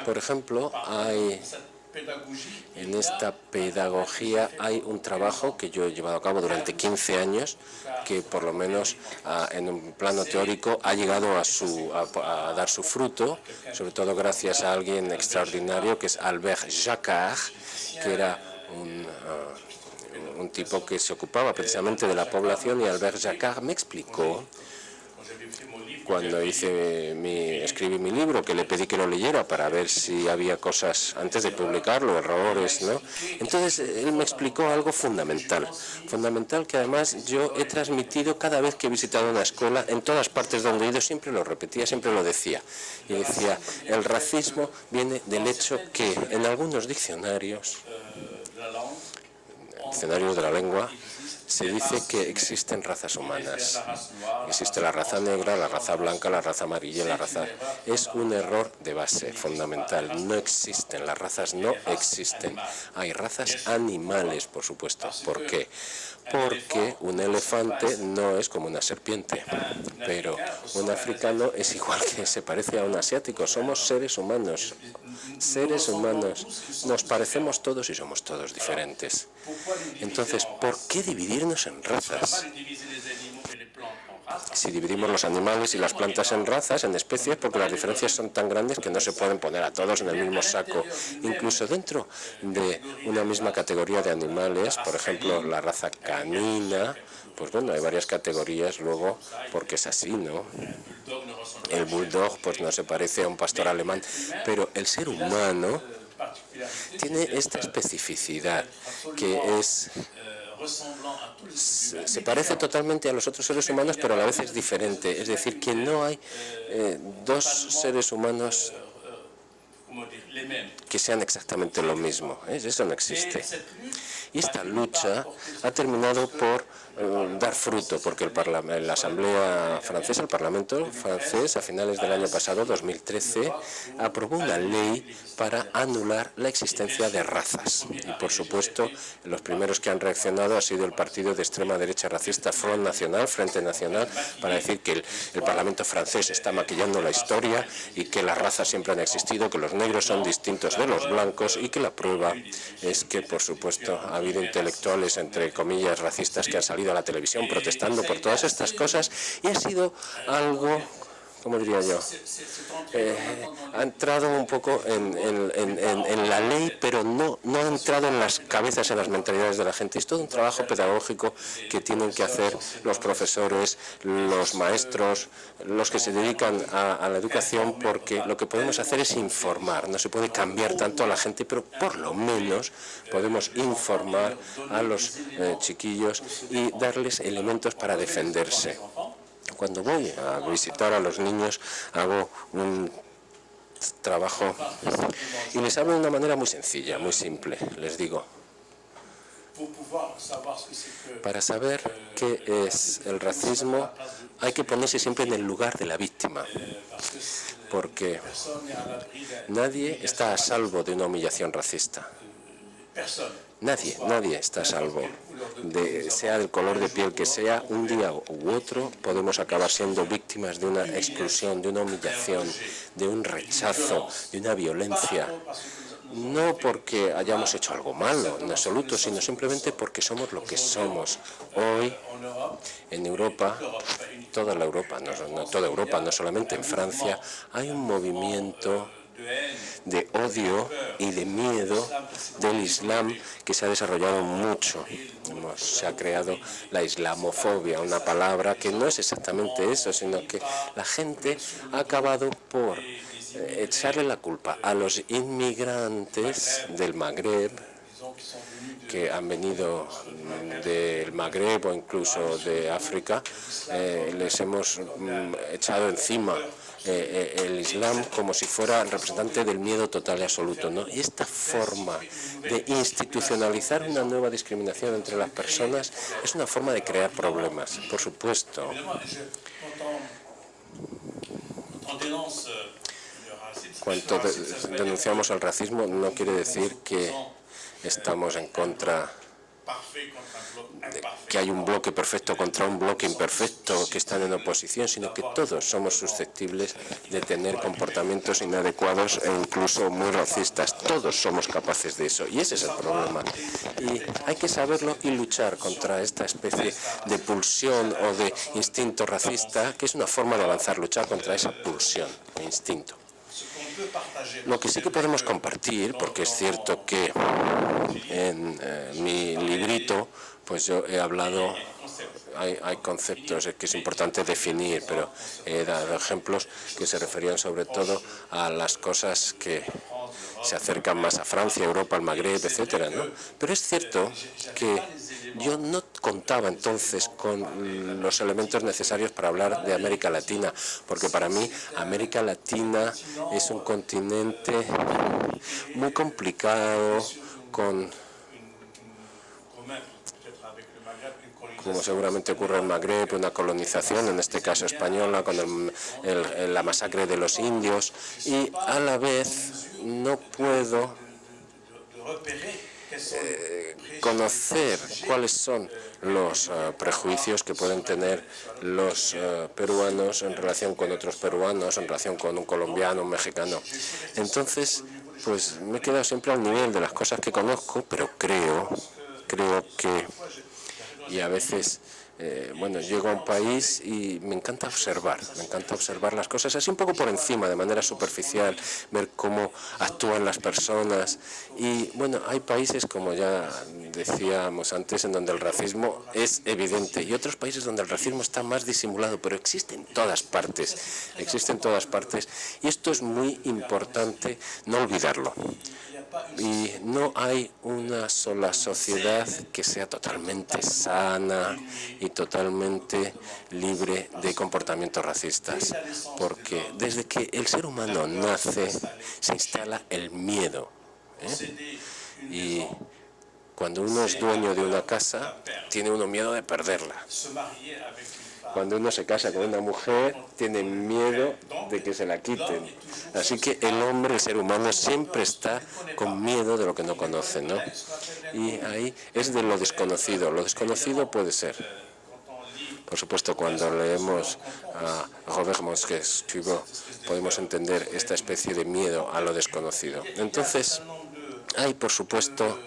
[SPEAKER 1] Por ejemplo, en esta pedagogía hay un trabajo que yo he llevado a cabo durante 15 años, que por lo menos en un plano teórico ha llegado a dar su fruto, sobre todo gracias a alguien extraordinario que es Albert Jacquard, que era un tipo que se ocupaba precisamente de la población, y Albert Jacquard me explicó, cuando escribí mi libro, que le pedí que lo leyera para ver si había cosas, antes de publicarlo, errores, ¿no? Entonces, él me explicó algo fundamental que además yo he transmitido cada vez que he visitado una escuela, en todas partes donde he ido, siempre lo repetía, siempre lo decía. Y decía, el racismo viene del hecho que en algunos diccionarios de la lengua, se dice que existen razas humanas. Existe la raza negra, la raza blanca, la raza amarilla, la raza... Es un error de base fundamental. No existen, las razas no existen. Hay razas animales, por supuesto. ¿Por qué? Porque un elefante no es como una serpiente, pero un africano es igual que se parece a un asiático. Somos seres humanos. Seres humanos. Nos parecemos todos y somos todos diferentes. Entonces, ¿por qué dividirnos en razas? Si dividimos los animales y las plantas en razas, en especies, porque las diferencias son tan grandes que no se pueden poner a todos en el mismo saco. Incluso dentro de una misma categoría de animales, por ejemplo, la raza canina, pues bueno, hay varias categorías luego, porque es así, ¿no? El bulldog, pues no se parece a un pastor alemán, pero el ser humano tiene esta especificidad que es... Se parece totalmente a los otros seres humanos, pero a la vez es diferente. Es decir, que no hay dos seres humanos que sean exactamente lo mismo. Eso no existe. Y esta lucha ha terminado por dar fruto, porque la Asamblea Francesa, el Parlamento francés, a finales del año pasado, 2013, aprobó una ley para anular la existencia de razas. Y, por supuesto, los primeros que han reaccionado ha sido el partido de extrema derecha racista Frente Nacional, para decir que el Parlamento francés está maquillando la historia y que las razas siempre han existido, que los negros son distintos de los blancos, y que la prueba es que, por supuesto, ha habido intelectuales, entre comillas, racistas que han salido a la televisión protestando por todas estas cosas, y ha sido algo, ¿cómo diría yo? Ha entrado un poco en la ley, pero no ha entrado en las cabezas, en las mentalidades de la gente. Es todo un trabajo pedagógico que tienen que hacer los profesores, los maestros, los que se dedican a la educación, porque lo que podemos hacer es informar. No se puede cambiar tanto a la gente, pero por lo menos podemos informar a los chiquillos y darles elementos para defenderse. Cuando voy a visitar a los niños, hago un trabajo y les hablo de una manera muy sencilla, muy simple. Les digo, para saber qué es el racismo, hay que ponerse siempre en el lugar de la víctima, porque nadie está a salvo de una humillación racista. Nadie está a salvo. sea del color de piel que sea, un día u otro podemos acabar siendo víctimas de una exclusión, de una humillación, de un rechazo, de una violencia. No porque hayamos hecho algo malo, en absoluto, sino simplemente porque somos lo que somos. Hoy, en Europa, toda Europa, no solamente en Francia, hay un movimiento de odio y de miedo del Islam que se ha desarrollado mucho. Se ha creado la islamofobia, una palabra que no es exactamente eso, sino que la gente ha acabado por echarle la culpa a los inmigrantes del Magreb, que han venido del Magreb o incluso de África. Les hemos echado encima el Islam como si fuera el representante del miedo total y absoluto, ¿no? Y esta forma de institucionalizar una nueva discriminación entre las personas es una forma de crear problemas, por supuesto. Cuando denunciamos el racismo no quiere decir que estamos en contra de que hay un bloque perfecto contra un bloque imperfecto que están en oposición, sino que todos somos susceptibles de tener comportamientos inadecuados e incluso muy racistas. Todos somos capaces de eso y ese es el problema. Y hay que saberlo y luchar contra esta especie de pulsión o de instinto racista, que es una forma de avanzar, luchar contra esa pulsión o instinto. Lo que sí que podemos compartir, porque es cierto que en mi librito, pues yo he hablado, hay conceptos que es importante definir, pero he dado ejemplos que se referían sobre todo a las cosas que se acercan más a Francia, Europa, al Magreb, etcétera, ¿no? Pero es cierto que yo no contaba entonces con los elementos necesarios para hablar de América Latina, porque para mí América Latina es un continente muy complicado, como seguramente ocurre en Magreb, una colonización, en este caso española, con la masacre de los indios, y a la vez no puedo conocer cuáles son los prejuicios que pueden tener los peruanos en relación con otros peruanos, en relación con un colombiano, un mexicano. Entonces, pues me he quedado siempre al nivel de las cosas que conozco, pero creo que, y a veces, bueno, llego a un país y me encanta observar las cosas así un poco por encima, de manera superficial, ver cómo actúan las personas. Y bueno, hay países, como ya decíamos antes, en donde el racismo es evidente y otros países donde el racismo está más disimulado, pero existe en todas partes, y esto es muy importante no olvidarlo. Y no hay una sola sociedad que sea totalmente sana y totalmente libre de comportamientos racistas, porque desde que el ser humano nace se instala el miedo, y cuando uno es dueño de una casa tiene uno miedo de perderla. Cuando uno se casa con una mujer, tiene miedo de que se la quiten. Así que el hombre, el ser humano, siempre está con miedo de lo que no conoce, ¿no? Y ahí es de lo desconocido. Lo desconocido puede ser, por supuesto, cuando leemos a Robert Montesquieu, podemos entender esta especie de miedo a lo desconocido. Entonces, hay, por supuesto,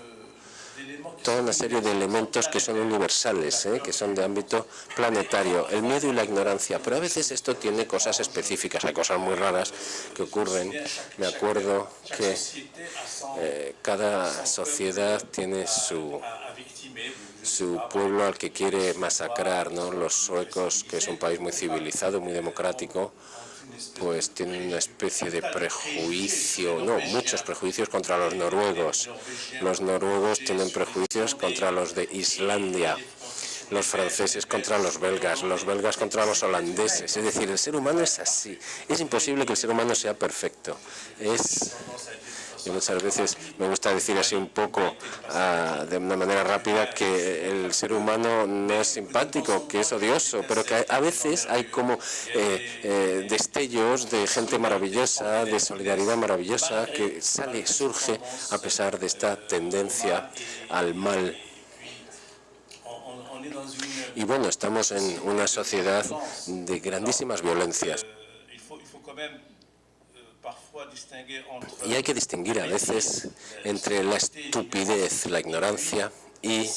[SPEAKER 1] toda una serie de elementos que son universales, que son de ámbito planetario, el miedo y la ignorancia, pero a veces esto tiene cosas específicas, hay cosas muy raras que ocurren. Me acuerdo que cada sociedad tiene su pueblo al que quiere masacrar, ¿no? Los suecos, que es un país muy civilizado, muy democrático, pues tienen una especie de prejuicio, no, muchos prejuicios contra los noruegos. Los noruegos tienen prejuicios contra los de Islandia, los franceses contra los belgas contra los holandeses. Es decir, el ser humano es así. Es imposible que el ser humano sea perfecto. Y muchas veces me gusta decir así un poco, de una manera rápida, que el ser humano no es simpático, que es odioso, pero que a veces hay como destellos de gente maravillosa, de solidaridad maravillosa, que surge a pesar de esta tendencia al mal. Y bueno, estamos en una sociedad de grandísimas violencias. Y hay que distinguir a veces entre la estupidez, la ignorancia y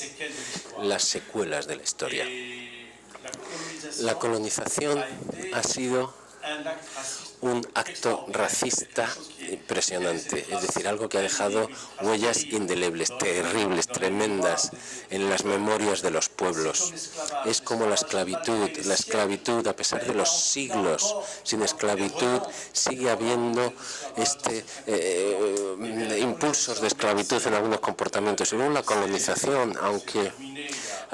[SPEAKER 1] las secuelas de la historia. La colonización ha sido un acto racista impresionante, es decir, algo que ha dejado huellas indelebles, terribles, tremendas en las memorias de los pueblos. Es como la esclavitud, a pesar de los siglos sin esclavitud, sigue habiendo impulsos de esclavitud en algunos comportamientos. Y luego la colonización, aunque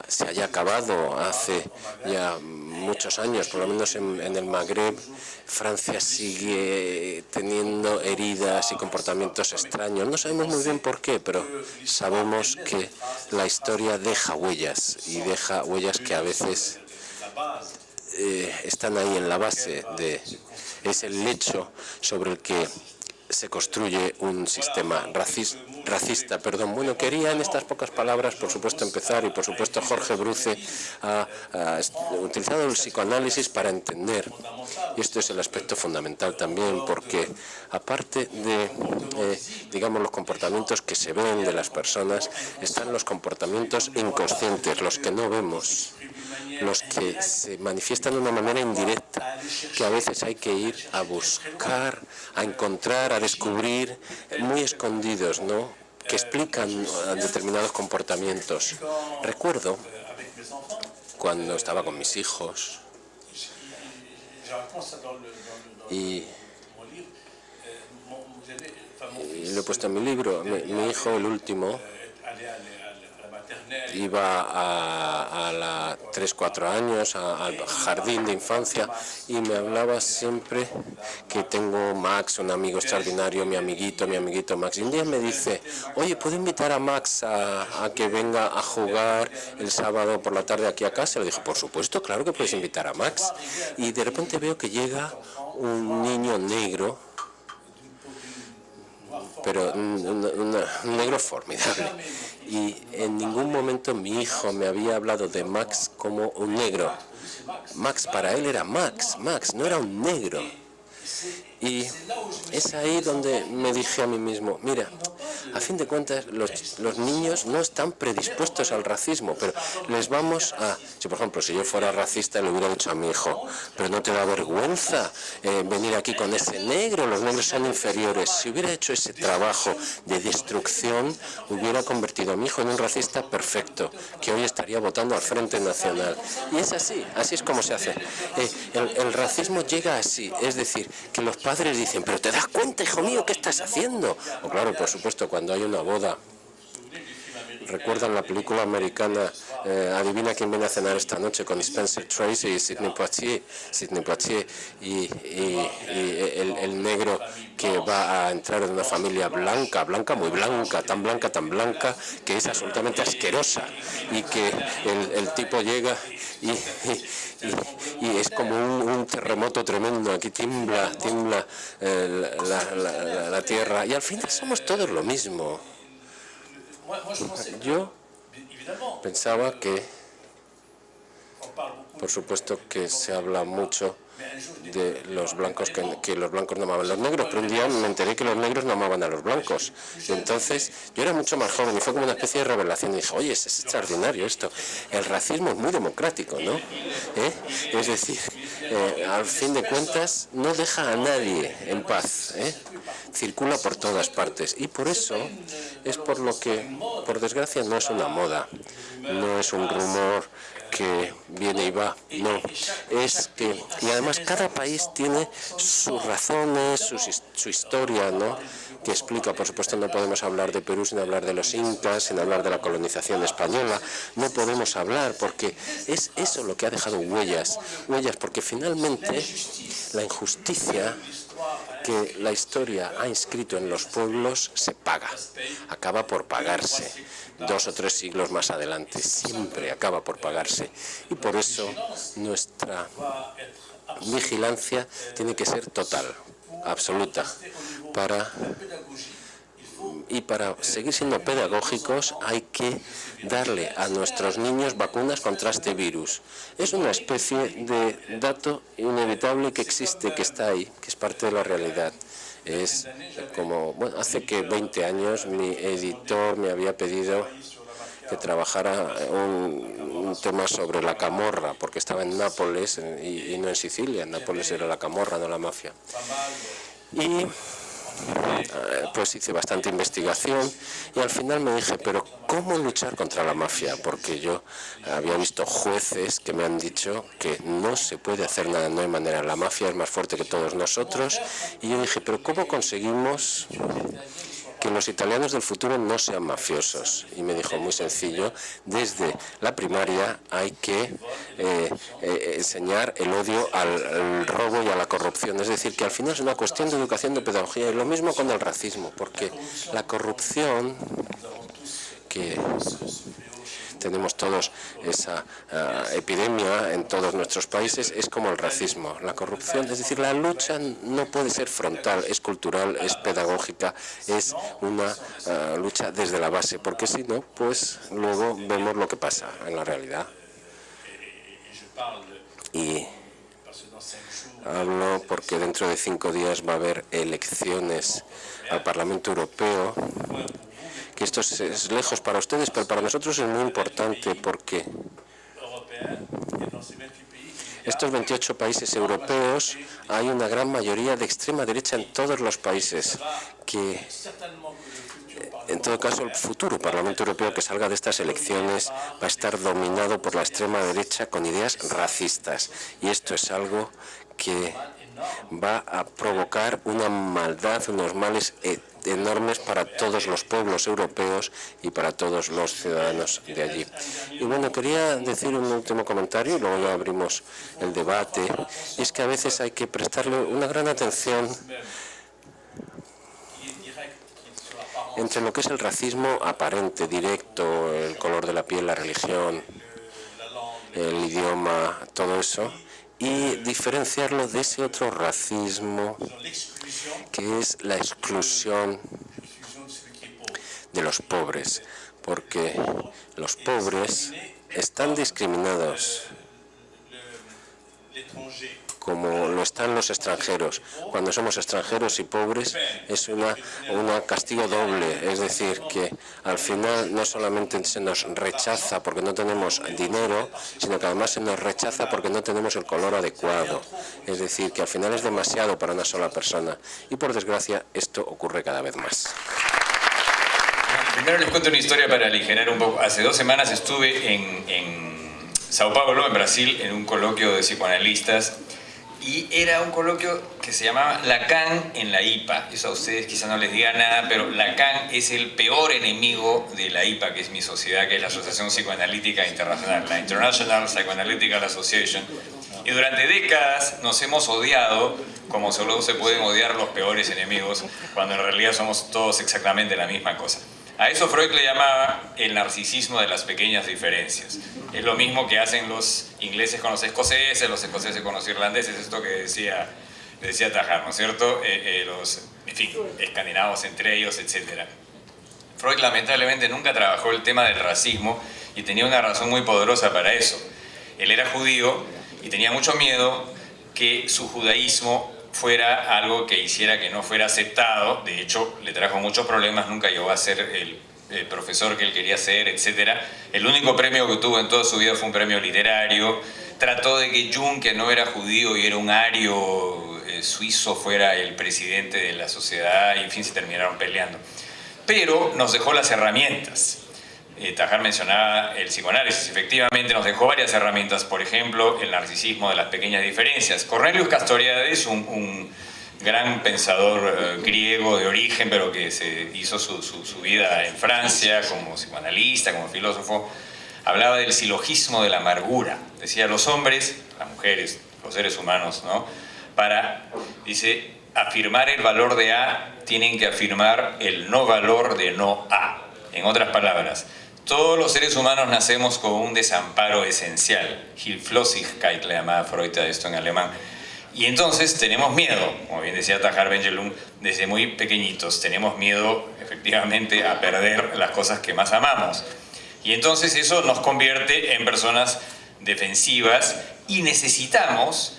[SPEAKER 1] se haya acabado hace ya muchos años, por lo menos en el Magreb, Francia sigue teniendo heridas y comportamientos extraños. No sabemos muy bien por qué, pero sabemos que la historia deja huellas, y deja huellas que a veces están ahí en la base es el lecho sobre el que se construye un sistema racista. Bueno, quería en estas pocas palabras, por supuesto, empezar, y por supuesto Jorge Bruce ha utilizado el psicoanálisis para entender, y esto es el aspecto fundamental también, porque aparte de, digamos, los comportamientos que se ven de las personas, están los comportamientos inconscientes, los que no vemos, los que se manifiestan de una manera indirecta, que a veces hay que ir a buscar, a encontrar, a descubrir, muy escondidos, ¿no?, que explican determinados comportamientos. Recuerdo cuando estaba con mis hijos, y lo he puesto en mi libro, mi hijo, el último, iba a 3-4 años al jardín de infancia, y me hablaba siempre que tengo Max, un amigo extraordinario, mi amiguito Max. Y un día me dice: oye, ¿puedo invitar a Max a que venga a jugar el sábado por la tarde aquí a casa? Le dije: por supuesto, claro que puedes invitar a Max. Y de repente veo que llega un niño negro, pero un negro formidable. Y en ningún momento mi hijo me había hablado de Max como un negro. Max para él era Max, no era un negro. Y es ahí donde me dije a mí mismo: mira, a fin de cuentas los niños no están predispuestos al racismo, pero les vamos a... Si por ejemplo, si yo fuera racista, le hubiera dicho a mi hijo: pero no te da vergüenza venir aquí con ese negro, los negros son inferiores. Si hubiera hecho ese trabajo de destrucción, hubiera convertido a mi hijo en un racista perfecto, que hoy estaría votando al Frente Nacional. Y es así es como se hace. El racismo llega así, es decir, que los padres dicen: pero ¿te das cuenta, hijo mío, qué estás haciendo? O claro, por supuesto, cuando hay una boda. ¿Recuerdan la película americana Adivina quién viene a cenar esta noche, con Spencer Tracy y Sidney Poitier, y el negro que va a entrar en una familia blanca, muy blanca, tan blanca que es absolutamente asquerosa, y que el tipo llega y es como un terremoto tremendo, aquí tiembla la tierra, y al final somos todos lo mismo. Yo pensaba que, por supuesto que se habla mucho de los blancos, que los blancos no amaban a los negros, pero un día me enteré que los negros no amaban a los blancos. Y entonces yo era mucho más joven y fue como una especie de revelación, y dije: oye, es extraordinario esto, el racismo es muy democrático, ¿no? Es decir, al fin de cuentas no deja a nadie en paz, circula por todas partes, y por eso es por lo que, por desgracia, no es una moda, no es un rumor que viene y va, no, es que, y además cada país tiene sus razones, su historia, ¿no?, que explica. Por supuesto, no podemos hablar de Perú sin hablar de los incas, sin hablar de la colonización española, no podemos hablar, porque es eso lo que ha dejado huellas, porque finalmente la injusticia que la historia ha inscrito en los pueblos se paga, acaba por pagarse, 2 o 3 siglos más adelante, siempre acaba por pagarse, y por eso nuestra vigilancia tiene que ser total, absoluta, para Y para seguir siendo pedagógicos hay que darle a nuestros niños vacunas contra este virus. Es una especie de dato inevitable que existe, que está ahí, que es parte de la realidad. Es como, bueno, hace que 20 años mi editor me había pedido que trabajara un tema sobre la camorra, porque estaba en Nápoles y no en Sicilia. En Nápoles era la camorra, no la mafia. Y pues hice bastante investigación y al final me dije, pero ¿cómo luchar contra la mafia? Porque yo había visto jueces que me han dicho que no se puede hacer nada, no hay manera, la mafia es más fuerte que todos nosotros. Y yo dije, pero ¿cómo conseguimos que los italianos del futuro no sean mafiosos? Y me dijo, muy sencillo, desde la primaria hay que enseñar el odio al robo y a la corrupción. Es decir, que al final es una cuestión de educación, de pedagogía, y lo mismo con el racismo, porque la corrupción, que tenemos todos esa epidemia en todos nuestros países, es como el racismo. La corrupción, es decir, la lucha no puede ser frontal, es cultural, es pedagógica, es una lucha desde la base, porque si no, pues luego vemos lo que pasa en la realidad. Y hablo porque dentro de 5 días va a haber elecciones al Parlamento Europeo, que esto es lejos para ustedes, pero para nosotros es muy importante porque estos 28 países europeos hay una gran mayoría de extrema derecha en todos los países, que en todo caso el futuro Parlamento Europeo que salga de estas elecciones va a estar dominado por la extrema derecha con ideas racistas, y esto es algo que va a provocar una maldad, unos males enormes para todos los pueblos europeos y para todos los ciudadanos de allí. Y bueno, quería decir un último comentario y luego ya abrimos el debate, y es que a veces hay que prestarle una gran atención entre lo que es el racismo aparente, directo, el color de la piel, la religión, el idioma, todo eso, y diferenciarlo de ese otro racismo que es la exclusión de los pobres, porque los pobres están discriminados como lo están los extranjeros. Cuando somos extranjeros y pobres es un castigo doble, es decir, que al final no solamente se nos rechaza porque no tenemos dinero, sino que además se nos rechaza porque no tenemos el color adecuado. Es decir, que al final es demasiado para una sola persona, y por desgracia esto ocurre cada vez más.
[SPEAKER 2] Primero les cuento una historia para aligerar un poco. Hace 2 semanas estuve en Sao Paulo, en Brasil, en un coloquio de psicoanalistas. Y era un coloquio que se llamaba Lacan en la IPA. Eso a ustedes quizá no les diga nada, pero Lacan es el peor enemigo de la IPA, que es mi sociedad, que es la Asociación Psicoanalítica Internacional, la International Psychoanalytical Association. Y durante décadas nos hemos odiado, como solo se pueden odiar los peores enemigos, cuando en realidad somos todos exactamente la misma cosa. A eso Freud le llamaba el narcisismo de las pequeñas diferencias. Es lo mismo que hacen los ingleses con los escoceses con los irlandeses, esto que decía Tajar, ¿no es cierto? En fin, escandinavos entre ellos, etc. Freud lamentablemente nunca trabajó el tema del racismo y tenía una razón muy poderosa para eso. Él era judío y tenía mucho miedo que su judaísmo fuera algo que hiciera que no fuera aceptado. De hecho, le trajo muchos problemas, nunca llegó a ser el profesor que él quería ser, etc. El único premio que tuvo en toda su vida fue un premio literario. Trató de que Jung, que no era judío y era un ario suizo, fuera el presidente de la sociedad, y en fin, se terminaron peleando. Pero nos dejó las herramientas. Tajar mencionaba el psicoanálisis, efectivamente nos dejó varias herramientas, por ejemplo, el narcisismo de las pequeñas diferencias. Cornelius Castoriadis, un gran pensador griego de origen, pero que se hizo su vida en Francia como psicoanalista, como filósofo, hablaba del silogismo de la amargura. Decía, los hombres, las mujeres, los seres humanos, ¿no? Dice, afirmar el valor de A, tienen que afirmar el no valor de no A. En otras palabras, todos los seres humanos nacemos con un desamparo esencial. Hilflosigkeit le llamaba Freud a esto en alemán. Y entonces tenemos miedo, como bien decía Tahar Ben-Jelloun, desde muy pequeñitos tenemos miedo efectivamente a perder las cosas que más amamos. Y entonces eso nos convierte en personas defensivas y necesitamos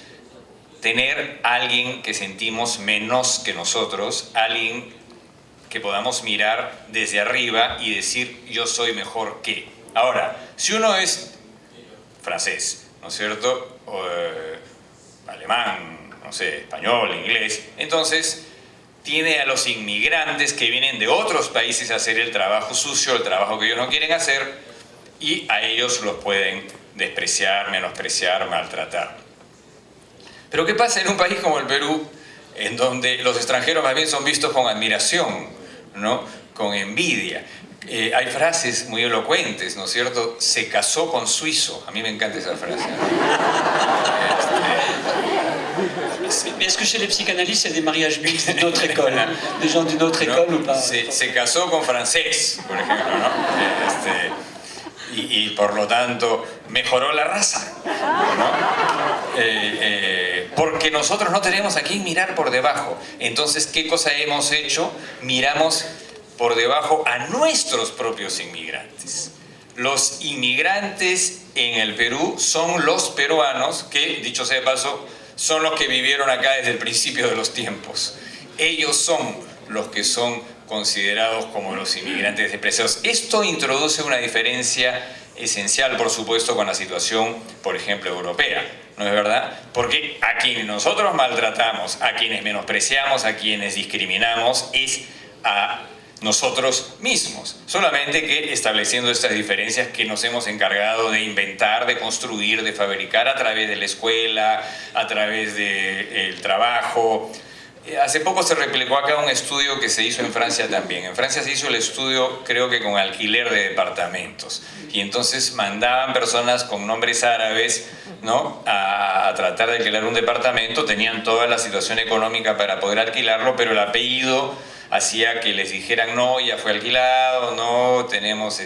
[SPEAKER 2] tener a alguien que sentimos menos que nosotros, alguien que podamos mirar desde arriba y decir yo soy mejor que. Ahora, si uno es francés, ¿no es cierto? O, alemán, no sé, español, inglés, entonces tiene a los inmigrantes que vienen de otros países a hacer el trabajo sucio, el trabajo que ellos no quieren hacer, y a ellos los pueden despreciar, menospreciar, maltratar. Pero ¿qué pasa en un país como el Perú, en donde los extranjeros más bien son vistos con admiración, ¿no? Con envidia? Hay frases muy elocuentes, ¿no es cierto? Se casó con suizo. A mí me encanta esa frase, ¿no?
[SPEAKER 3] Mais est-ce que chez les psychanalystes, il y a des mariages mixtes d'une autre école, des gens d'une autre école ou pas?
[SPEAKER 2] Se casó con francés, por ejemplo, ¿no? Y por lo tanto mejoró la raza, ¿no? Porque nosotros no tenemos a quién mirar por debajo. Entonces, ¿qué cosa hemos hecho? Miramos por debajo a nuestros propios inmigrantes. Los inmigrantes en el Perú son los peruanos que, dicho sea de paso, son los que vivieron acá desde el principio de los tiempos. Ellos son los que son considerados como los inmigrantes despreciados. Esto introduce una diferencia esencial, por supuesto, con la situación, por ejemplo, europea, ¿no es verdad? Porque a quienes nosotros maltratamos, a quienes menospreciamos, a quienes discriminamos, es a nosotros mismos, solamente que estableciendo estas diferencias que nos hemos encargado de inventar, de construir, de fabricar a través de la escuela, a través del trabajo. Hace poco se replicó acá un estudio que se hizo en Francia también. En Francia se hizo el estudio, creo que con alquiler de departamentos, y entonces mandaban personas con nombres árabes, ¿no?, a tratar de alquilar un departamento. Tenían toda la situación económica para poder alquilarlo, pero el apellido hacía que les dijeran no, ya fue alquilado, no, tenemos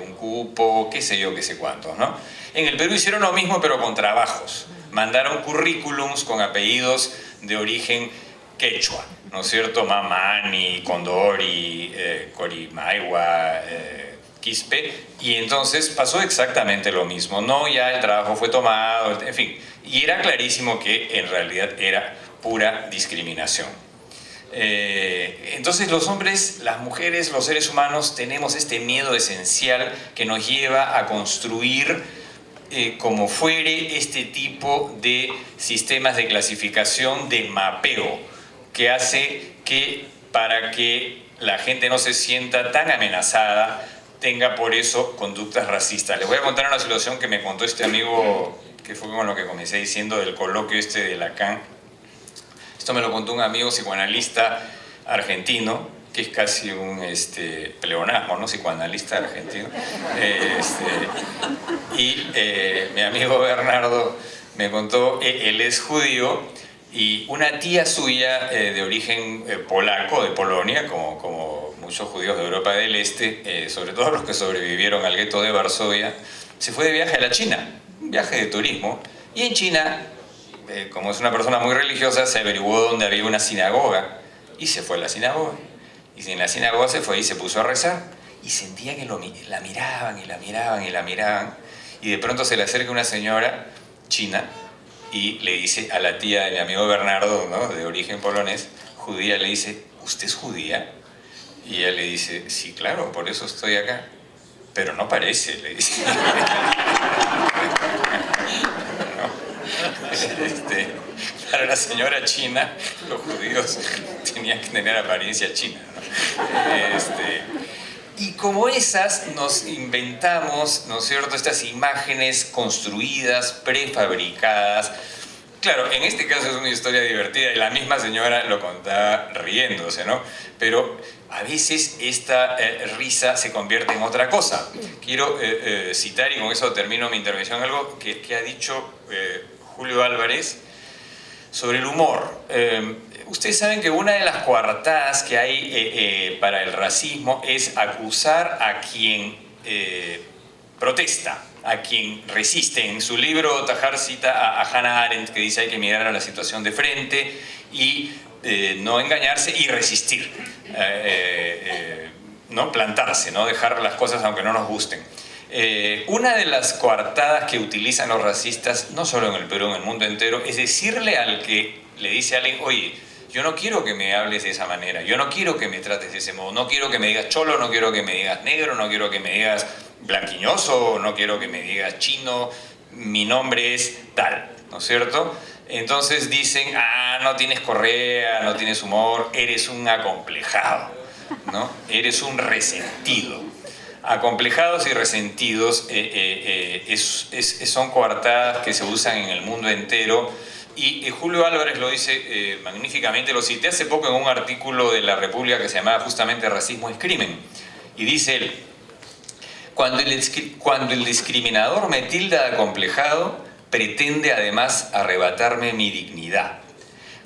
[SPEAKER 2] un cupo, qué sé yo, qué sé cuántos, ¿no? En el Perú hicieron lo mismo, pero con trabajos. Mandaron currículums con apellidos de origen quechua, ¿no es cierto? Mamani, Condori, Corimaigua, Quispe, y entonces pasó exactamente lo mismo. No, ya el trabajo fue tomado, en fin, y era clarísimo que en realidad era pura discriminación. Entonces los hombres, las mujeres, los seres humanos tenemos este miedo esencial que nos lleva a construir como fuere este tipo de sistemas de clasificación, de mapeo, que hace que para que la gente no se sienta tan amenazada tenga por eso conductas racistas. Les voy a contar una situación que me contó este amigo, que fue con lo que comencé diciendo del coloquio de Lacan. Esto me lo contó un amigo psicoanalista argentino, que es casi un pleonasmo, ¿no? Psicoanalista argentino. Mi amigo Bernardo me contó, él es judío, y una tía suya de origen polaco, de Polonia, como muchos judíos de Europa del Este, sobre todo los que sobrevivieron al gueto de Varsovia, se fue de viaje a la China, un viaje de turismo, y en China, como es una persona muy religiosa, se averiguó dónde había una sinagoga y se fue a la sinagoga. Y en la sinagoga se fue y se puso a rezar y sentía que la miraban y la miraban y la miraban, y de pronto se le acerca una señora china y le dice a la tía de mi amigo Bernardo, ¿no?, de origen polonés, judía, le dice: ¿usted es judía? Y ella le dice: sí, claro, por eso estoy acá. Pero no parece, le dice. Para la señora china, los judíos tenían que tener apariencia china, ¿no? Y como esas nos inventamos, ¿no es cierto?, estas imágenes construidas, prefabricadas. Claro, en este caso es una historia divertida y la misma señora lo contaba riéndose, ¿no? Pero a veces esta risa se convierte en otra cosa. Quiero citar, y con eso termino mi intervención, algo que ha dicho Julio Álvarez sobre el humor. Ustedes saben que una de las coartadas que hay para el racismo es acusar a quien protesta, a quien resiste. En su libro Tahar cita a Hannah Arendt, que dice hay que mirar a la situación de frente y no engañarse y resistir, no plantarse, no dejar las cosas aunque no nos gusten. Una de las coartadas que utilizan los racistas, no solo en el Perú, en el mundo entero, es decirle al que le dice a alguien, oye, yo no quiero que me hables de esa manera, yo no quiero que me trates de ese modo, no quiero que me digas cholo, no quiero que me digas negro, no quiero que me digas blanquiñoso, no quiero que me digas chino, mi nombre es tal, ¿no es cierto? Entonces dicen, no tienes correa, no tienes humor, eres un acomplejado, ¿no? Eres un resentido. Acomplejados y resentidos son coartadas que se usan en el mundo entero. Y Julio Álvarez lo dice magníficamente, lo cité hace poco en un artículo de La República que se llamaba justamente Racismo es crimen. Y dice él, cuando el discriminador me tilda de acomplejado, pretende además arrebatarme mi dignidad.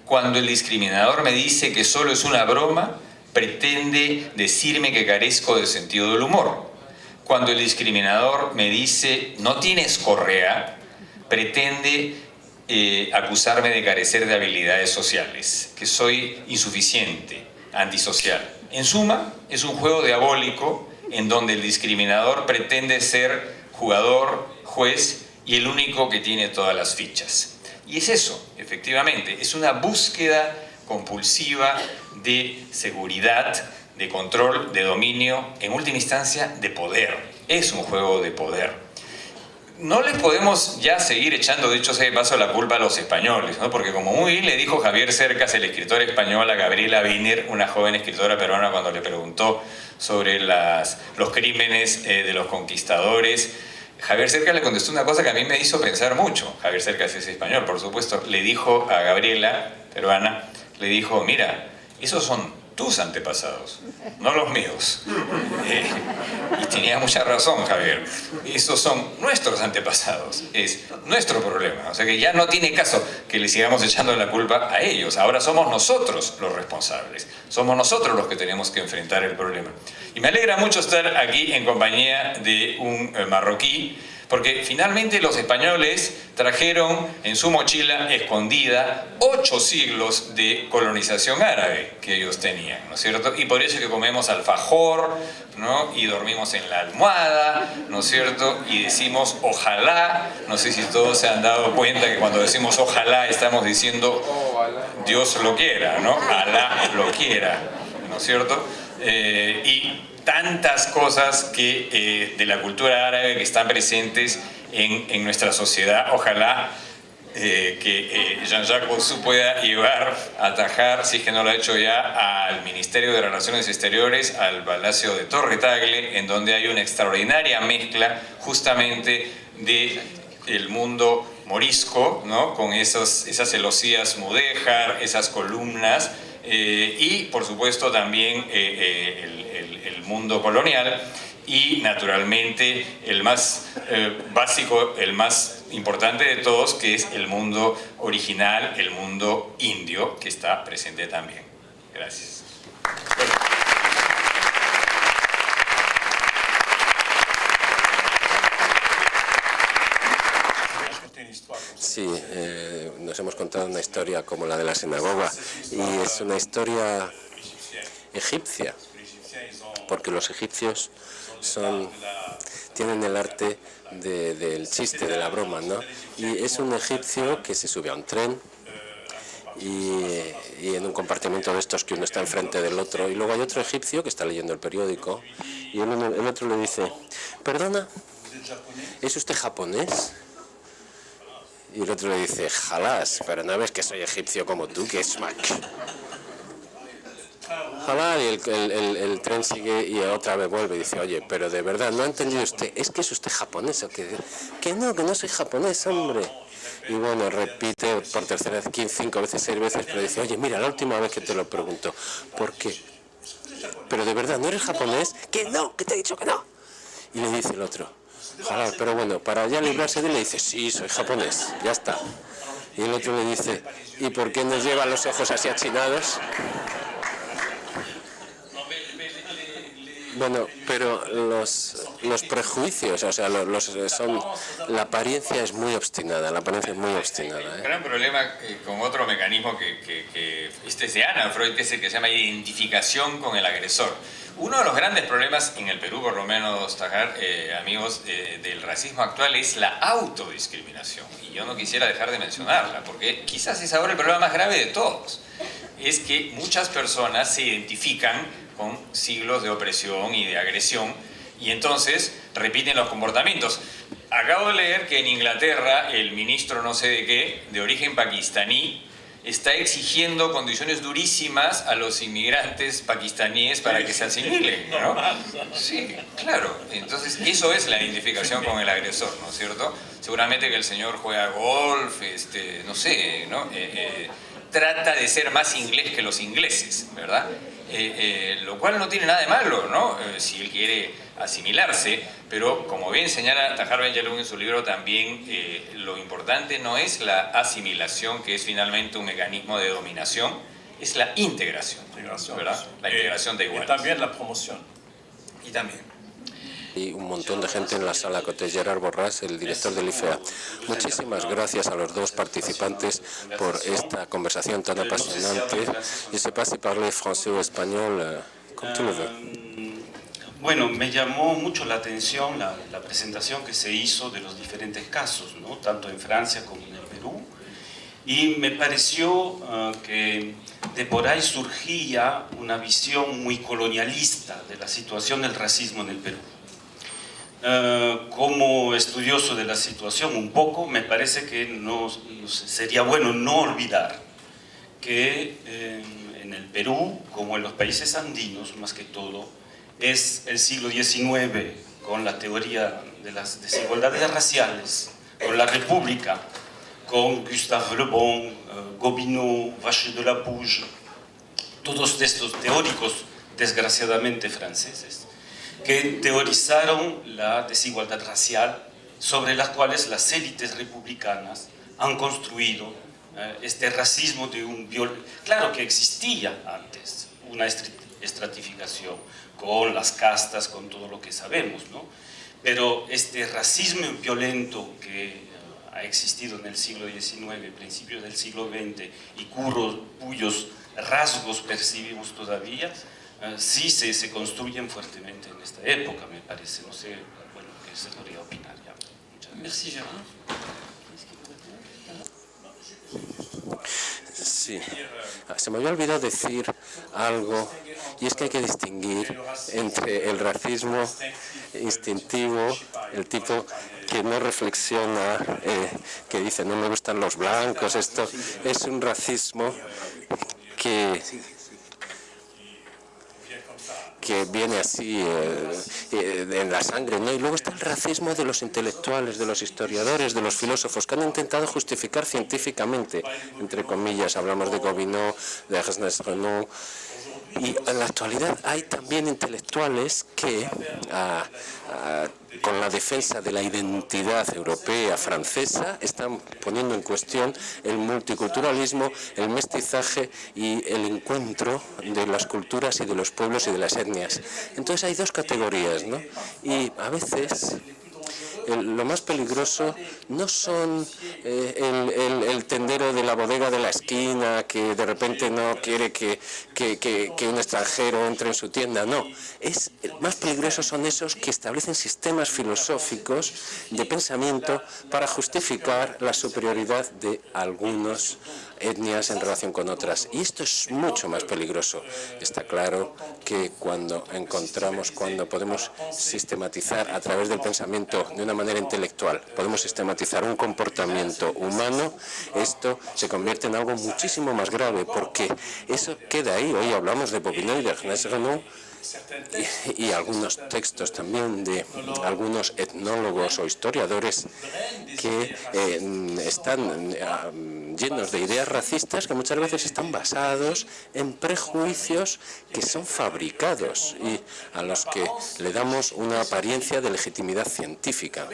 [SPEAKER 2] Cuando el discriminador me dice que solo es una broma, pretende decirme que carezco de sentido del humor. Cuando el discriminador me dice no tienes correa, pretende acusarme de carecer de habilidades sociales, que soy insuficiente, antisocial. En suma, es un juego diabólico en donde el discriminador pretende ser jugador, juez y el único que tiene todas las fichas. Y es eso, efectivamente, es una búsqueda compulsiva de seguridad, de control, de dominio, en última instancia de poder. Es un juego de poder. No les podemos ya seguir echando, dicho sea de paso, la culpa a los españoles, ¿no? Porque como muy bien le dijo Javier Cercas, el escritor español, a Gabriela Wiener, una joven escritora peruana, cuando le preguntó sobre los crímenes de los conquistadores, Javier Cercas le contestó una cosa que a mí me hizo pensar mucho. Javier Cercas es español, por supuesto. Le dijo a Gabriela, peruana, le dijo, mira, esos son tus antepasados, no los míos. Y tenía mucha razón, Javier. Esos son nuestros antepasados, es nuestro problema. O sea que ya no tiene caso que le sigamos echando la culpa a ellos. Ahora somos nosotros los responsables. Somos nosotros los que tenemos que enfrentar el problema. Y me alegra mucho estar aquí en compañía de un marroquí, porque finalmente los españoles trajeron en su mochila escondida 8 siglos de colonización árabe que ellos tenían, ¿no es cierto? Y por eso es que comemos alfajor, ¿no? Y dormimos en la almohada, ¿no es cierto? Y decimos ojalá, no sé si todos se han dado cuenta que cuando decimos ojalá estamos diciendo Dios lo quiera, ¿no? Alá lo quiera, ¿no es cierto? Y tantas cosas que, de la cultura árabe que están presentes en nuestra sociedad. Ojalá que Jean-Jacques Rousseau pueda llevar a Tahar, si es que no lo ha hecho ya, al Ministerio de Relaciones Exteriores, al Palacio de Torre Tagle, en donde hay una extraordinaria mezcla justamente del mundo morisco, ¿no? Con esas celosías mudéjar, esas columnas, y por supuesto también el mundo colonial y naturalmente el más básico, el más importante de todos, que es el mundo original, el mundo indio, que está presente también. Gracias.
[SPEAKER 1] Sí, nos hemos contado una historia como la de la sinagoga y es una historia egipcia, porque los egipcios tienen el arte del chiste, de la broma, ¿no? Y es un egipcio que se sube a un tren y en un compartimento de estos que uno está enfrente del otro, y luego hay otro egipcio que está leyendo el periódico y el otro le dice, perdona, ¿es usted japonés? Y el otro le dice, jalás, pero no ves que soy egipcio como tú, que es mac. Jalás, y el tren sigue y otra vez vuelve y dice, oye, pero de verdad, ¿no ha entendido usted? ¿Es que es usted japonés o qué? Que no soy japonés, hombre. Y bueno, repite por tercera vez, 5 veces, 6 veces, pero dice, oye, mira, la última vez que te lo pregunto, ¿por qué? Pero de verdad, ¿no eres japonés? Que no, que te he dicho que no. Y le dice el otro, ojalá, pero bueno, para ya librarse de él le dice, sí, soy japonés, ya está. Y el otro le dice, ¿y por qué nos lleva los ojos así achinados? Bueno, pero los prejuicios, o sea, la apariencia es muy obstinada, la apariencia es muy obstinada.
[SPEAKER 2] El gran problema con otro mecanismo que este es de Anna Freud, que es el que se llama identificación con el agresor. Uno de los grandes problemas en el Perú, por lo menos, Tahar, amigos, del racismo actual es la autodiscriminación. Y yo no quisiera dejar de mencionarla, porque quizás es ahora el problema más grave de todos. Es que muchas personas se identifican con siglos de opresión y de agresión, y entonces repiten los comportamientos. Acabo de leer que en Inglaterra el ministro no sé de qué, de origen pakistaní, está exigiendo condiciones durísimas a los inmigrantes pakistaníes para que se asimilen, ¿no? Sí, claro. Entonces, eso es la identificación con el agresor, ¿no es cierto? Seguramente que el señor juega golf, no sé, ¿no? Trata de ser más inglés que los ingleses, ¿verdad? Lo cual no tiene nada de malo, ¿no? Si él quiere asimilarse, pero como bien señala Tahar Ben-Jelloun en su libro también, lo importante no es la asimilación, que es finalmente un mecanismo de dominación, es la integración, ¿verdad? La integración de iguales.
[SPEAKER 4] Y también la promoción.
[SPEAKER 2] Y también.
[SPEAKER 1] Y un montón de gente en la sala, Coté Gerard Borràs, el director del IFEA. Muchísimas gracias a los dos participantes por esta conversación tan apasionante. Je ne sais pas si parler français o español, como tú lo ves.
[SPEAKER 5] Bueno, me llamó mucho la atención la presentación que se hizo de los diferentes casos, ¿no? Tanto en Francia como en el Perú. Y me pareció que de por ahí surgía una visión muy colonialista de la situación del racismo en el Perú. Como estudioso de la situación un poco, me parece que sería bueno no olvidar que en el Perú, como en los países andinos, más que todo, es el siglo XIX, con la teoría de las desigualdades raciales, con la República, con Gustave Le Bon, Gobineau, Vacher de la Puig, todos estos teóricos, desgraciadamente franceses, que teorizaron la desigualdad racial sobre las cuales las élites republicanas han construido este racismo de claro que existía antes una estratificación con las castas, con todo lo que sabemos, ¿no? Pero este racismo violento que ha existido en el siglo XIX, principios del siglo XX, y cuyos rasgos percibimos todavía, sí se construyen fuertemente en esta época, me parece. No sé, bueno, qué se podría opinar ya.
[SPEAKER 3] Merci, Gérard.
[SPEAKER 1] Sí, se me había olvidado decir algo, y es que hay que distinguir entre el racismo instintivo, el tipo que no reflexiona, que dice no me gustan los blancos, esto es un racismo que viene así en la sangre, ¿no? Y luego está el racismo de los intelectuales, de los historiadores, de los filósofos, que han intentado justificar científicamente, entre comillas, hablamos de Gobineau, de Ernest Renan, y en la actualidad hay también intelectuales que, con la defensa de la identidad europea, francesa, están poniendo en cuestión el multiculturalismo, el mestizaje y el encuentro de las culturas y de los pueblos y de las etnias. Entonces hay dos categorías, ¿no? Y a veces lo más peligroso no son el tendero de la bodega de la esquina que de repente no quiere que un extranjero entre en su tienda, no. Más peligrosos son esos que establecen sistemas filosóficos de pensamiento para justificar la superioridad de algunas etnias en relación con otras. Y esto es mucho más peligroso. Está claro que cuando podemos sistematizar a través del pensamiento de una manera intelectual, podemos sistematizar un comportamiento humano, esto se convierte en algo muchísimo más grave, porque eso queda ahí. Hoy hablamos de Gobineau y de Ernest Renan, y algunos textos también de algunos etnólogos o historiadores que están llenos de ideas racistas que muchas veces están basados en prejuicios que son fabricados y a los que le damos una apariencia de legitimidad científica.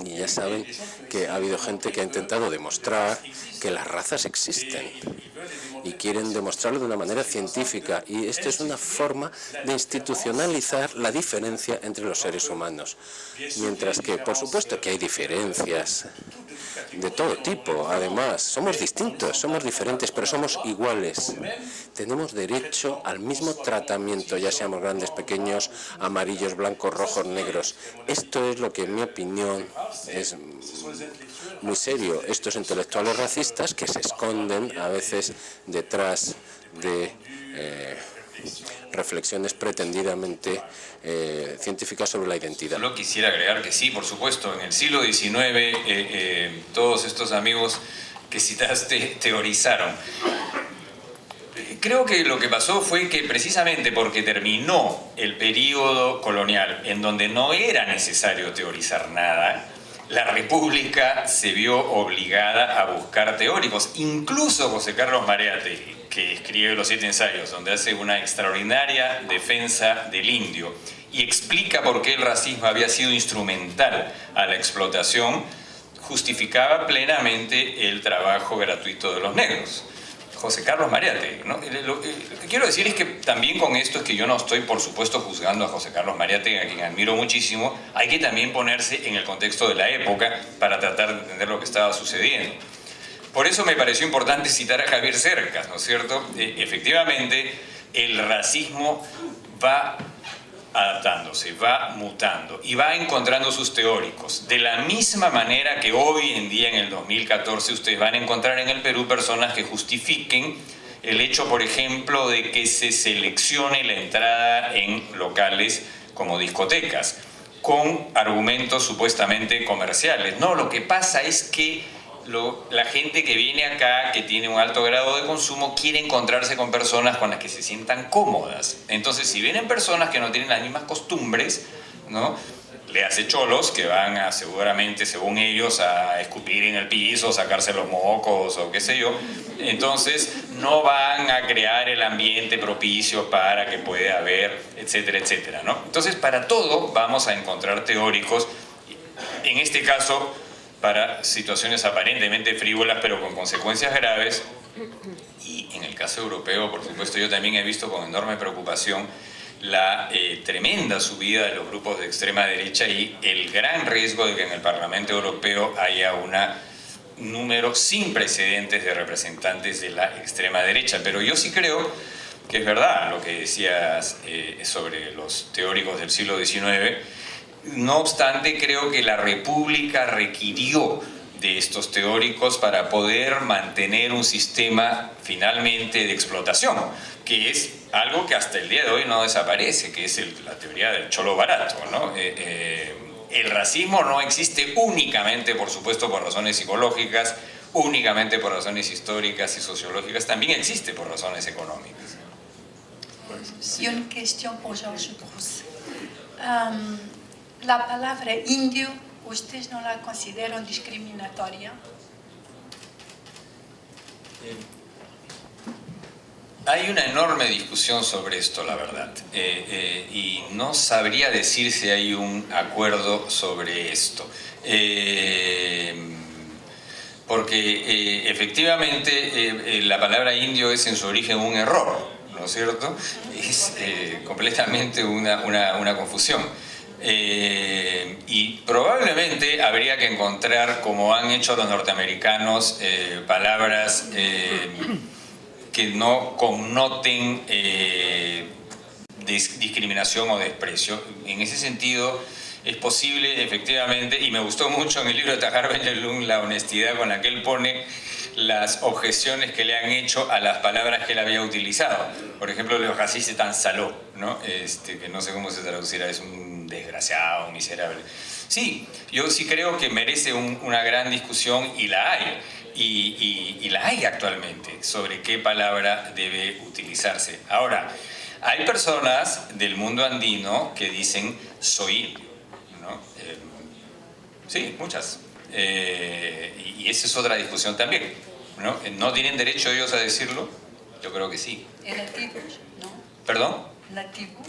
[SPEAKER 1] Y ya saben que ha habido gente que ha intentado demostrar que las razas existen. y quieren demostrarlo de una manera científica, y esta es una forma de institucionalizar la diferencia entre los seres humanos. Mientras que, por supuesto que hay diferencias de todo tipo, además, somos distintos, somos diferentes, pero somos iguales. Tenemos derecho al mismo tratamiento, ya seamos grandes, pequeños, amarillos, blancos, rojos, negros. Esto es lo que, en mi opinión, es muy serio. Estos intelectuales racistas que se esconden a veces detrás de reflexiones pretendidamente científicas sobre la identidad.
[SPEAKER 2] Solo quisiera agregar que sí, por supuesto, en el siglo XIX todos estos amigos que citaste teorizaron. Creo que lo que pasó fue que precisamente porque terminó el periodo colonial en donde no era necesario teorizar nada, la República se vio obligada a buscar teóricos. Incluso José Carlos Mariátegui, que escribe Los 7 ensayos, donde hace una extraordinaria defensa del indio y explica por qué el racismo había sido instrumental a la explotación, justificaba plenamente el trabajo gratuito de los negros. José Carlos Mariátegui, ¿no? Lo que quiero decir es que también con esto es que yo no estoy, por supuesto, juzgando a José Carlos Mariátegui, a quien admiro muchísimo. Hay que también ponerse en el contexto de la época para tratar de entender lo que estaba sucediendo. Por eso me pareció importante citar a Javier Cercas, ¿no es cierto? Efectivamente, el racismo va adaptándose, va mutando y va encontrando sus teóricos. De la misma manera que hoy en día, en el 2014, ustedes van a encontrar en el Perú personas que justifiquen el hecho, por ejemplo, de que se seleccione la entrada en locales como discotecas, con argumentos supuestamente comerciales. No, lo que pasa es que la gente que viene acá, que tiene un alto grado de consumo, quiere encontrarse con personas con las que se sientan cómodas. Entonces, si vienen personas que no tienen las mismas costumbres, ¿no?, le hace cholos que van a, seguramente, según ellos, a escupir en el piso, sacarse los mocos o qué sé yo, entonces no van a crear el ambiente propicio para que pueda haber, etcétera, etcétera, ¿no? Entonces, para todo vamos a encontrar teóricos, en este caso para situaciones aparentemente frívolas pero con consecuencias graves, y en el caso europeo, por supuesto, yo también he visto con enorme preocupación la tremenda subida de los grupos de extrema derecha y el gran riesgo de que en el Parlamento Europeo haya un número sin precedentes de representantes de la extrema derecha. Pero yo sí creo que es verdad lo que decías sobre los teóricos del siglo XIX. No obstante, creo que la República requirió de estos teóricos para poder mantener un sistema finalmente de explotación, que es algo que hasta el día de hoy no desaparece, que es la teoría del cholo barato, ¿no? El racismo no existe únicamente, por supuesto, por razones psicológicas, únicamente por razones históricas y sociológicas, también existe por razones económicas.
[SPEAKER 4] Y una cuestión por Georges Brousse. La palabra indio, ¿ustedes no la consideran discriminatoria?
[SPEAKER 2] Hay una enorme discusión sobre esto, la verdad, y no sabría decir si hay un acuerdo sobre esto, porque efectivamente la palabra indio es en su origen un error, ¿no es cierto? Es completamente una confusión. Y probablemente habría que encontrar, como han hecho los norteamericanos, palabras que no connoten discriminación o desprecio. En ese sentido es posible, efectivamente, y me gustó mucho en el libro de Tahar Ben-Jelloun la honestidad con la que él pone las objeciones que le han hecho a las palabras que él había utilizado. Por ejemplo, los racistas tan saló, ¿no? Que no sé cómo se traducirá, es un desgraciado, un miserable. Sí, yo sí creo que merece una gran discusión, y la hay, y la hay actualmente, sobre qué palabra debe utilizarse. Ahora, hay personas del mundo andino que dicen soy indio, ¿no? Sí, muchas. Y esa es otra discusión también, ¿no? ¿No tienen derecho ellos a decirlo? Yo creo que sí.
[SPEAKER 4] Nativos, ¿no?
[SPEAKER 2] ¿Perdón?
[SPEAKER 4] Nativo.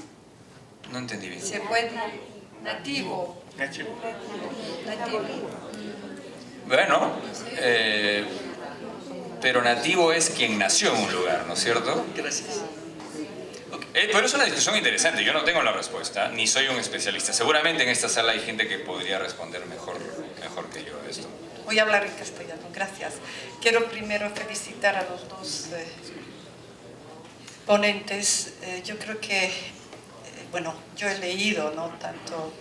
[SPEAKER 2] No entendí bien.
[SPEAKER 4] Se puede. Nativo. Nativo.
[SPEAKER 2] Bueno, pero nativo es quien nació en un lugar, ¿no es cierto?
[SPEAKER 3] Gracias.
[SPEAKER 2] Pero es una discusión interesante, yo no tengo la respuesta, ni soy un especialista. Seguramente en esta sala hay gente que podría responder mejor que yo a esto.
[SPEAKER 4] Voy a hablar en castellano, gracias. Quiero primero felicitar a los dos ponentes. Yo creo que, bueno, yo he leído, ¿no? Tanto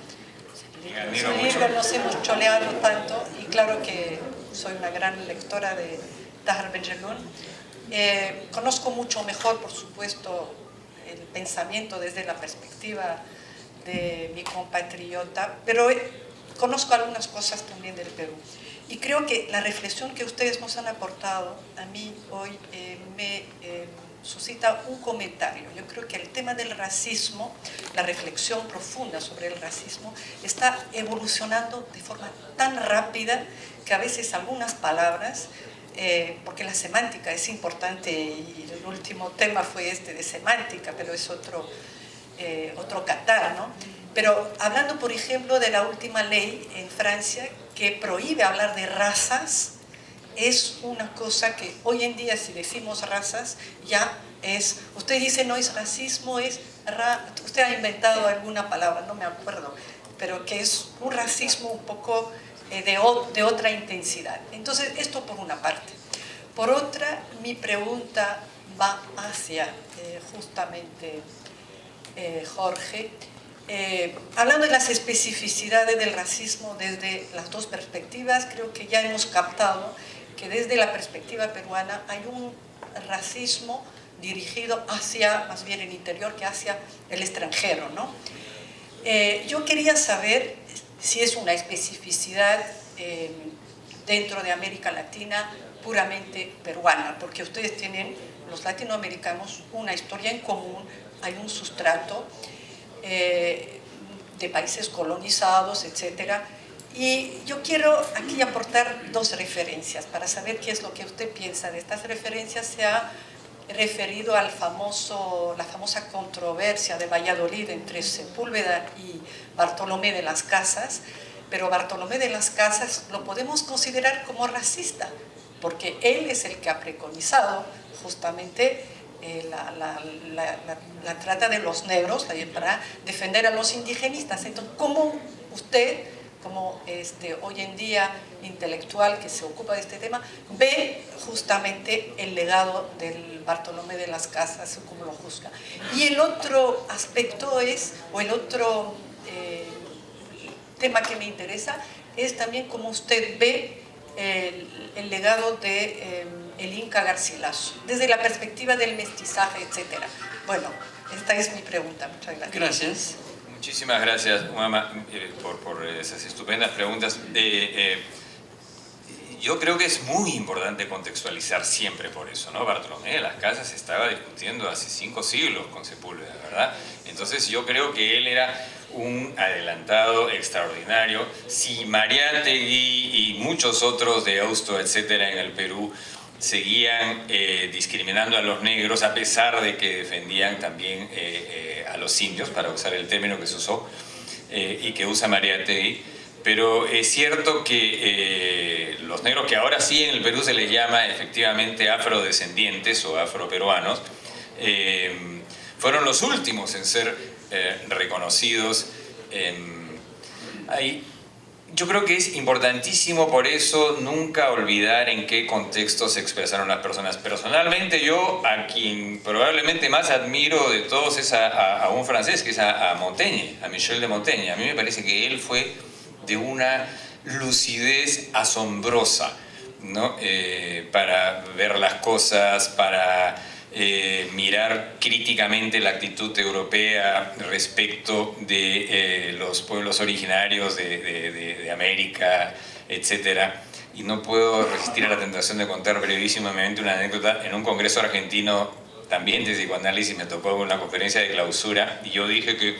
[SPEAKER 4] su libro, nos hemos choleado tanto, y claro que soy una gran lectora de Tahar Ben-Jelloun. Conozco mucho mejor, por supuesto, el pensamiento desde la perspectiva de mi compatriota, pero conozco algunas cosas también del Perú. Y creo que la reflexión que ustedes nos han aportado a mí hoy me suscita un comentario. Yo creo que el tema del racismo, la reflexión profunda sobre el racismo, está evolucionando de forma tan rápida que a veces algunas palabras, porque la semántica es importante, y el último tema fue este de semántica, pero es otro catar, ¿no? Pero hablando, por ejemplo, de la última ley en Francia que prohíbe hablar de razas, es una cosa que hoy en día, si decimos razas, ya es, usted dice no es racismo, usted ha inventado alguna palabra, no me acuerdo, pero que es un racismo un poco de otra intensidad. Entonces, esto por una parte. Por otra, mi pregunta va hacia justamente Jorge, hablando de las especificidades del racismo desde las dos perspectivas. Creo que ya hemos captado que desde la perspectiva peruana hay un racismo dirigido hacia, más bien el interior, que hacia el extranjero, ¿no? Yo quería saber si es una especificidad dentro de América Latina puramente peruana, porque ustedes tienen, los latinoamericanos, una historia en común, hay un sustrato de países colonizados, etcétera. Y yo quiero aquí aportar dos referencias para saber qué es lo que usted piensa de estas referencias. Se ha referido a la famosa controversia de Valladolid entre Sepúlveda y Bartolomé de las Casas, pero Bartolomé de las Casas lo podemos considerar como racista, porque él es el que ha preconizado justamente la trata de los negros para defender a los indigenistas. Entonces, ¿cómo usted, como hoy en día intelectual que se ocupa de este tema, ve justamente el legado del Bartolomé de las Casas, cómo lo juzga? Y el otro aspecto es, o el otro tema que me interesa, es también cómo usted ve el legado de el Inca Garcilaso, desde la perspectiva del mestizaje, etcétera. Bueno, esta es mi pregunta. Muchas gracias.
[SPEAKER 3] Gracias.
[SPEAKER 2] Muchísimas gracias, Umama, por esas estupendas preguntas. Yo creo que es muy importante contextualizar siempre por eso, ¿no? Bartolomé de las Casas estaba discutiendo hace 5 siglos con Sepúlveda, ¿verdad? Entonces yo creo que él era un adelantado extraordinario. Si Mariátegui y muchos otros de Austo, etcétera, en el Perú seguían discriminando a los negros, a pesar de que defendían también a los indios, para usar el término que se usó y que usa Mariátegui. Pero es cierto que los negros, que ahora sí en el Perú se les llama efectivamente afrodescendientes o afroperuanos, fueron los últimos en ser reconocidos. Yo creo que es importantísimo por eso nunca olvidar en qué contexto se expresaron las personas. Personalmente yo a quien probablemente más admiro de todos es a un francés, que es a Montaigne, a Michel de Montaigne. A mí me parece que él fue de una lucidez asombrosa, ¿no? Para ver las cosas, para mirar críticamente la actitud europea respecto de los pueblos originarios de América, etc. Y no puedo resistir a la tentación de contar brevísimamente una anécdota. En un congreso argentino, también de psicoanálisis, me tocó una conferencia de clausura y yo dije que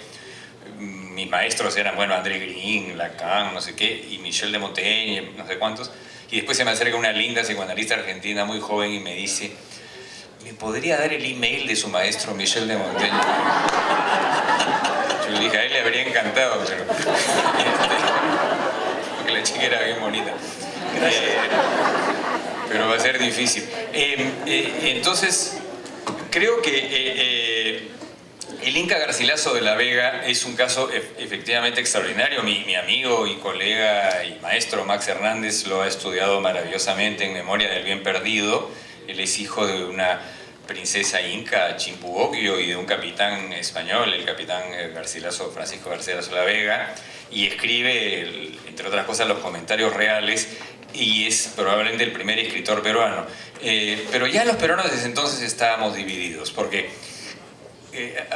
[SPEAKER 2] mis maestros eran, bueno, André Green, Lacan, no sé qué, y Michel de Montaigne, no sé cuántos. Y después se me acerca una linda psicoanalista argentina muy joven y me dice: ¿me podría dar el email de su maestro Michel de Montaigne? Yo le dije, a él le habría encantado, pero porque la chica era bien bonita. Pero va a ser difícil. Entonces, creo que el Inca Garcilaso de la Vega es un caso efectivamente extraordinario. Mi amigo y colega y maestro Max Hernández lo ha estudiado maravillosamente en Memoria del Bien Perdido. Él es hijo de una princesa inca, Chimpugoquio, y de un capitán español, el capitán Francisco Garcilaso de la Vega, y escribe, entre otras cosas, los comentarios reales, y es probablemente el primer escritor peruano. Pero ya los peruanos desde entonces estábamos divididos, porque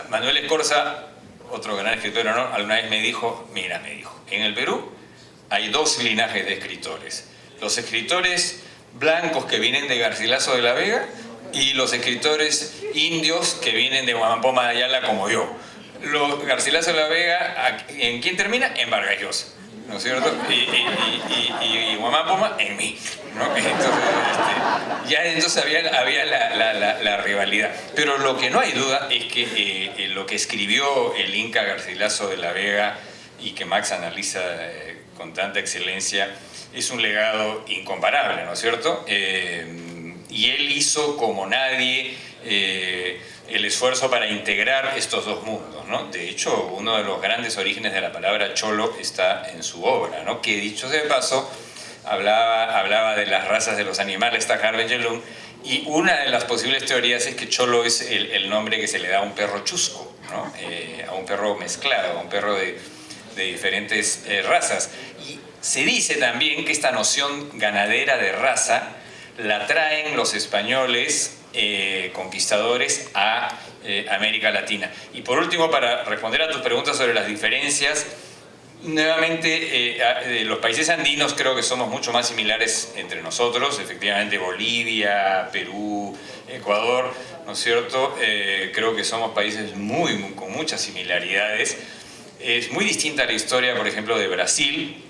[SPEAKER 2] Manuel Escorza, otro gran escritor peruano, alguna vez me dijo, mira, me dijo, en el Perú hay dos linajes de escritores: los escritores blancos que vienen de Garcilaso de la Vega y los escritores indios que vienen de Huamampoma de Ayala, como yo. Los Garcilaso de la Vega, ¿en quién termina? En Vargas Llosa, ¿no es cierto? Y Huamampoma en mí, ¿no? Entonces, ya entonces había la rivalidad. Pero lo que no hay duda es que lo que escribió el Inca Garcilaso de la Vega, y que Max analiza con tanta excelencia, es un legado incomparable, ¿no es cierto? Y él hizo como nadie el esfuerzo para integrar estos dos mundos, ¿no? De hecho, uno de los grandes orígenes de la palabra cholo está en su obra, ¿no? Que, dicho sea de paso, hablaba de las razas de los animales, Tahar Ben Jelloun, y una de las posibles teorías es que cholo es el nombre que se le da a un perro chusco, ¿no? A un perro mezclado, a un perro de diferentes razas. Y se dice también que esta noción ganadera de raza la traen los españoles conquistadores a América Latina. Y por último, para responder a tus preguntas sobre las diferencias, nuevamente, los países andinos creo que somos mucho más similares entre nosotros. Efectivamente, Bolivia, Perú, Ecuador, ¿no es cierto? Creo que somos países con muchas similaridades. Es muy distinta la historia, por ejemplo, de Brasil.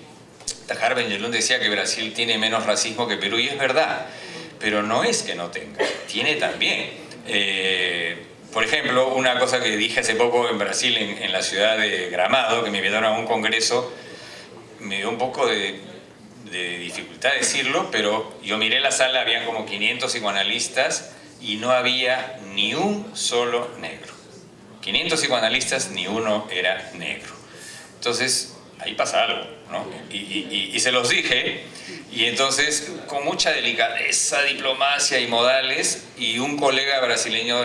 [SPEAKER 2] Tahar Ben Jelloun decía que Brasil tiene menos racismo que Perú, y es verdad, pero no es que no tenga, tiene también. Por ejemplo, una cosa que dije hace poco en Brasil, en la ciudad de Gramado, que me invitaron a un congreso, me dio un poco de dificultad decirlo, pero yo miré la sala, habían como 500 psicoanalistas y no había ni un solo negro. 500 psicoanalistas, ni uno era negro. Entonces, ahí pasa algo, ¿no? Y se los dije, y entonces, con mucha delicadeza, diplomacia y modales, y un colega brasileño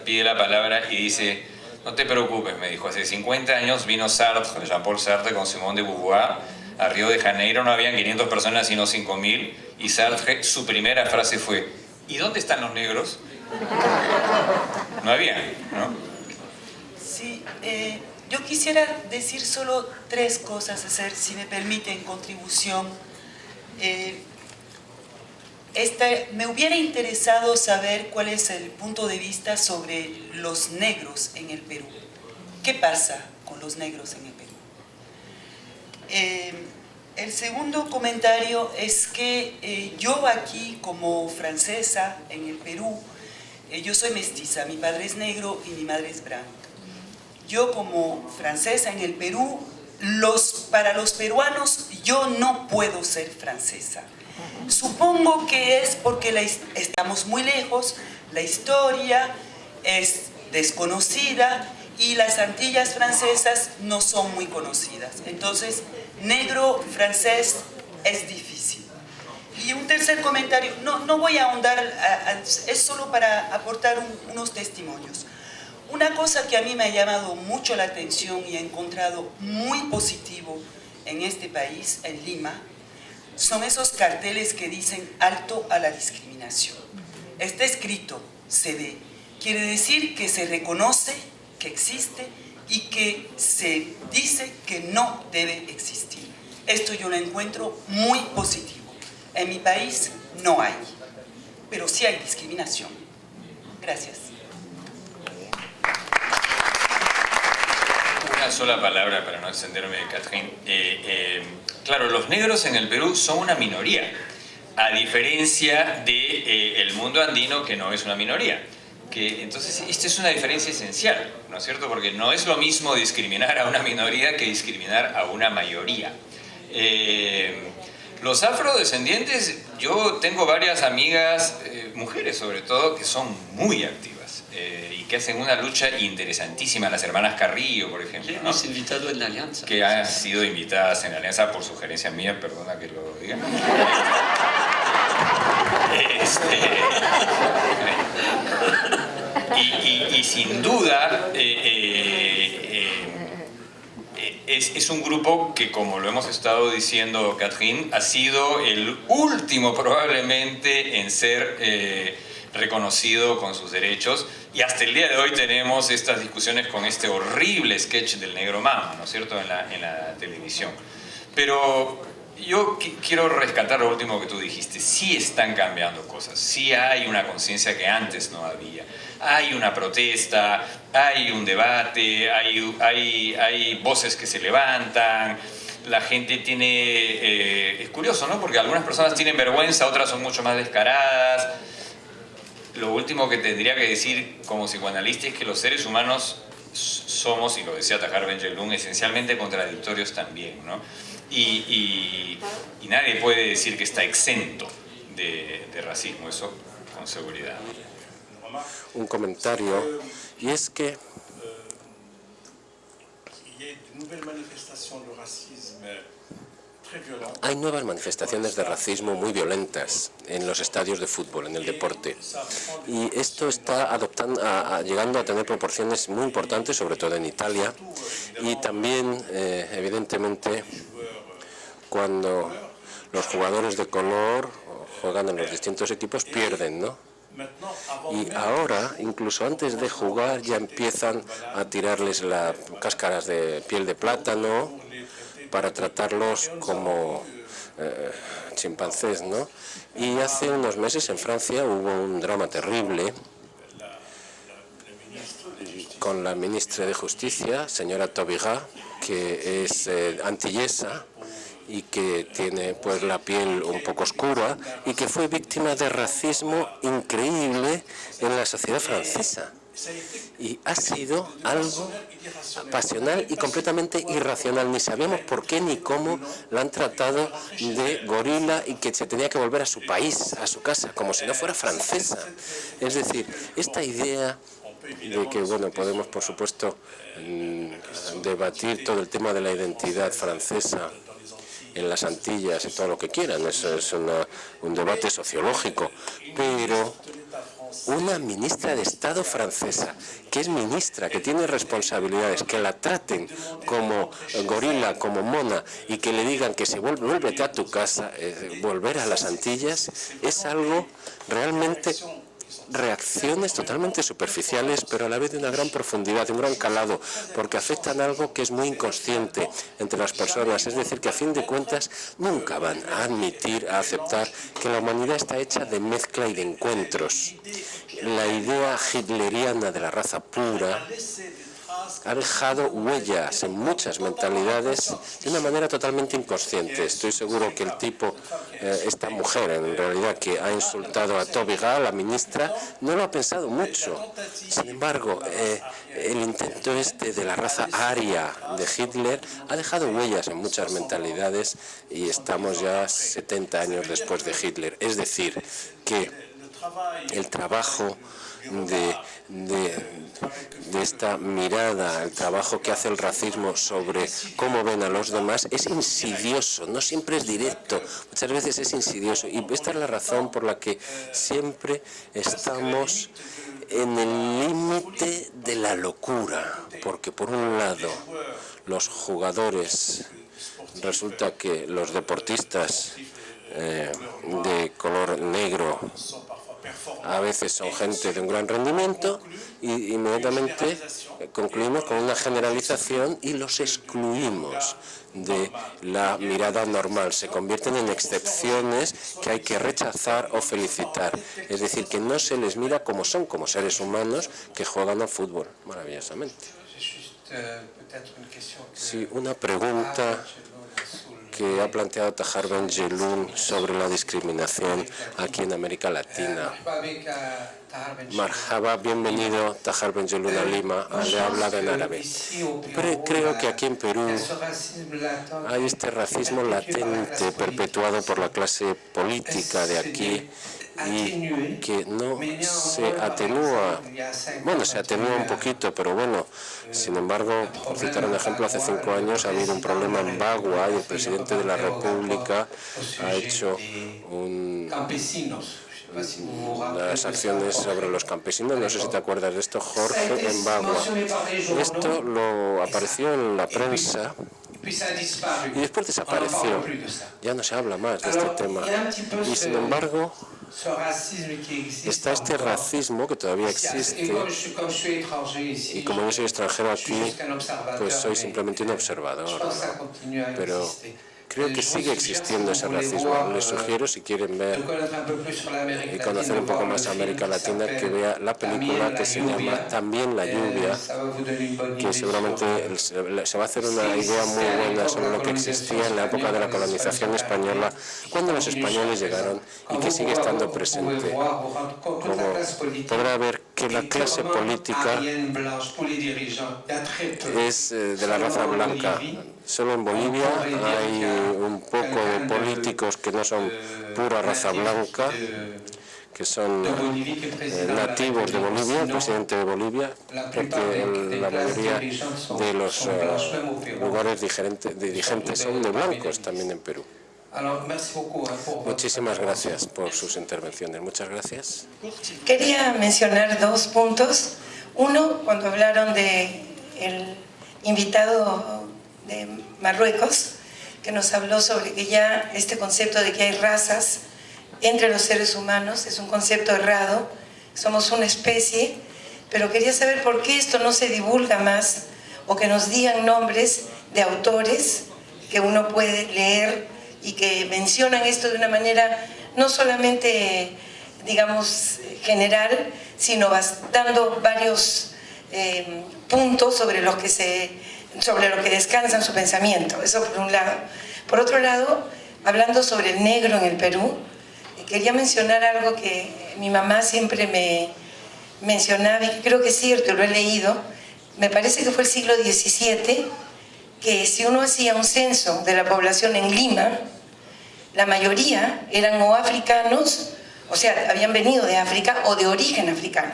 [SPEAKER 2] pide la palabra y dice: no te preocupes, me dijo, hace 50 años vino Sartre, Jean-Paul Sartre, con Simone de Beauvoir a Río de Janeiro, no habían 500 personas sino 5.000, y Sartre, su primera frase fue: ¿y dónde están los negros? Porque no había, ¿no?
[SPEAKER 6] Sí, yo quisiera decir solo 3 cosas, hacer, si me permiten, contribución. Me hubiera interesado saber cuál es el punto de vista sobre los negros en el Perú. ¿Qué pasa con los negros en el Perú? El segundo comentario es que yo aquí, como francesa en el Perú, yo soy mestiza, mi padre es negro y mi madre es blanca. Yo, como francesa en el Perú, para los peruanos yo no puedo ser francesa. Supongo que es porque estamos muy lejos, la historia es desconocida y las Antillas francesas no son muy conocidas. Entonces, negro francés es difícil. Y un tercer comentario, no voy a ahondar, es solo para aportar unos testimonios. Una cosa que a mí me ha llamado mucho la atención y he encontrado muy positivo en este país, en Lima, son esos carteles que dicen alto a la discriminación. Está escrito, se ve, quiere decir que se reconoce que existe y que se dice que no debe existir. Esto yo lo encuentro muy positivo. En mi país no hay, pero sí hay discriminación. Gracias.
[SPEAKER 2] Una sola palabra para no extenderme, Catherine. Claro, los negros en el Perú son una minoría, a diferencia del mundo andino, que no es una minoría. Entonces, esta es una diferencia esencial, ¿no es cierto? Porque no es lo mismo discriminar a una minoría que discriminar a una mayoría. Los afrodescendientes, yo tengo varias amigas, mujeres sobre todo, que son muy activas y que hacen una lucha interesantísima. Las hermanas Carrillo, por ejemplo, ¿no?
[SPEAKER 3] Hemos invitado en la Alianza.
[SPEAKER 2] Que han sido invitadas en la Alianza por sugerencia mía, perdona que lo diga. Y sin duda es un grupo que, como lo hemos estado diciendo, Catherine, ha sido el último probablemente en ser reconocido con sus derechos, y hasta el día de hoy tenemos estas discusiones con este horrible sketch del negro mama, ¿no es cierto?, en la televisión. Pero yo quiero rescatar lo último que tú dijiste. Sí están cambiando cosas, sí hay una conciencia que antes no había. Hay una protesta, hay un debate, hay voces que se levantan, la gente tiene... es curioso, ¿no? Porque algunas personas tienen vergüenza, otras son mucho más descaradas. Lo último que tendría que decir como psicoanalista es que los seres humanos somos, y lo decía Tahar Ben-Jelloun, esencialmente contradictorios también, ¿no? Y nadie puede decir que está exento de racismo, eso con seguridad.
[SPEAKER 1] Un comentario, y es que hay nuevas manifestaciones de racismo muy violentas en los estadios de fútbol, en el deporte, y esto está llegando a tener proporciones muy importantes, sobre todo en Italia, y también evidentemente cuando los jugadores de color juegan en los distintos equipos pierden, ¿no? Y ahora, incluso antes de jugar, ya empiezan a tirarles las cáscaras de piel de plátano para tratarlos como chimpancés, ¿no? Y hace unos meses en Francia hubo un drama terrible con la ministra de Justicia, señora Taubira, que es antillesa y que tiene pues la piel un poco oscura y que fue víctima de racismo increíble en la sociedad francesa. Y ha sido algo pasional y completamente irracional. Ni sabíamos por qué ni cómo la han tratado de gorila y que se tenía que volver a su país, a su casa, como si no fuera francesa. Es decir, esta idea de que, bueno, podemos por supuesto debatir todo el tema de la identidad francesa en las Antillas y todo lo que quieran, eso es un debate sociológico, pero una ministra de Estado francesa, que es ministra, que tiene responsabilidades, que la traten como gorila, como mona, y que le digan que se vuélvete a tu casa, volver a las Antillas, es algo realmente... reacciones totalmente superficiales, pero a la vez de una gran profundidad, de un gran calado, porque afectan algo que es muy inconsciente entre las personas. Es decir, que a fin de cuentas nunca van a admitir, a aceptar que la humanidad está hecha de mezcla y de encuentros. La idea hitleriana de la raza pura ha dejado huellas en muchas mentalidades de una manera totalmente inconsciente. Estoy seguro que el tipo, esta mujer en realidad que ha insultado a Taubira, la ministra, no lo ha pensado mucho. Sin embargo, el intento este de la raza aria de Hitler ha dejado huellas en muchas mentalidades y estamos ya 70 años después de Hitler. Es decir, que el trabajo de esta mirada, el trabajo que hace el racismo sobre cómo ven a los demás es insidioso, no siempre es directo, muchas veces es insidioso, y esta es la razón por la que siempre estamos en el límite de la locura, porque por un lado los jugadores, resulta que los deportistas de color negro a veces son gente de un gran rendimiento y inmediatamente concluimos con una generalización y los excluimos de la mirada normal. Se convierten en excepciones que hay que rechazar o felicitar. Es decir, que no se les mira como son, como seres humanos que juegan al fútbol maravillosamente. Sí, una pregunta que ha planteado Tahar Ben-Jelloun sobre la discriminación aquí en América Latina. Marhaba, bienvenido Tahar Ben-Jelloun a Lima, le ha hablado en árabe. Creo que aquí en Perú hay este racismo latente perpetuado por la clase política de aquí y que no se atenúa, bueno, se atenúa un poquito, pero bueno, sin embargo, por citar un ejemplo, hace 5 años ha habido un problema en Bagua y el presidente de la República ha hecho unas acciones sobre los campesinos. No sé si te acuerdas de esto, Jorge, en Bagua. Esto lo apareció en la prensa y después desapareció. Ya no se habla más de este tema. Y sin embargo, está este racismo que todavía existe, y como yo soy extranjero aquí, pues soy simplemente un observador, ¿no? Pero creo que sigue existiendo ese racismo. Les sugiero, si quieren ver y conocer un poco más a América Latina, que vea la película que se llama También la lluvia, que seguramente se va a hacer una idea muy buena sobre lo que existía en la época de la colonización española, cuando los españoles llegaron, y que sigue estando presente. Como podrá ver que la clase política es de la raza blanca. Solo en Bolivia hay un poco de políticos que no son pura raza blanca, que son nativos de Bolivia, el presidente de Bolivia, porque la mayoría de los lugares dirigentes son de blancos también en Perú. Muchísimas gracias por sus intervenciones. Muchas gracias.
[SPEAKER 7] Quería mencionar 2 puntos. Uno, cuando hablaron del invitado de Marruecos, que nos habló sobre que ya este concepto de que hay razas entre los seres humanos es un concepto errado, somos una especie, pero quería saber por qué esto no se divulga más, o que nos digan nombres de autores que uno puede leer y que mencionan esto de una manera no solamente, digamos, general, sino dando varios puntos sobre lo que descansa en su pensamiento. Eso por un lado. Por otro lado, hablando sobre el negro en el Perú, quería mencionar algo que mi mamá siempre me mencionaba, y que creo que es cierto, lo he leído. Me parece que fue el siglo XVII, que si uno hacía un censo de la población en Lima, la mayoría eran o africanos, o sea, habían venido de África o de origen africano,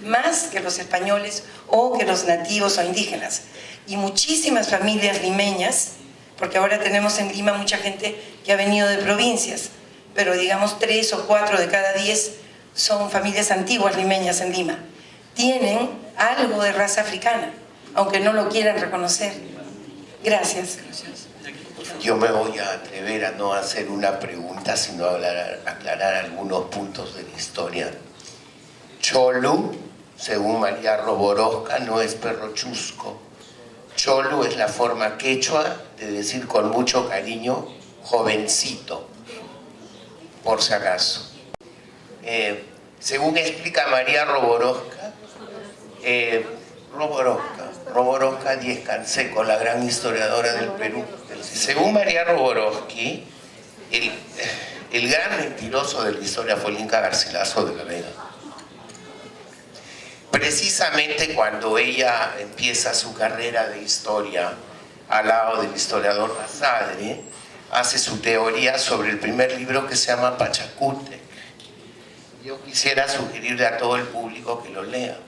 [SPEAKER 7] más que los españoles o que los nativos o indígenas. Y muchísimas familias limeñas, porque ahora tenemos en Lima mucha gente que ha venido de provincias, pero digamos 3 o 4 de cada 10 son familias antiguas limeñas en Lima. Tienen algo de raza africana, aunque no lo quieran reconocer. Gracias.
[SPEAKER 8] Yo me voy a atrever a no hacer una pregunta, sino a aclarar algunos puntos de la historia. Cholu, según María Roborosca, no es perro chusco. Cholu es la forma quechua de decir con mucho cariño jovencito, por si acaso. Según explica María Roborosca, Roborosca Díez Canseco, la gran historiadora del Perú. Según María Roborowski, el gran mentiroso de la historia fue el Inca Garcilaso de la Vega. Precisamente cuando ella empieza su carrera de historia al lado del historiador Basadre, hace su teoría sobre el primer libro que se llama Pachacútec. Yo quisiera sugerirle a todo el público que lo lea,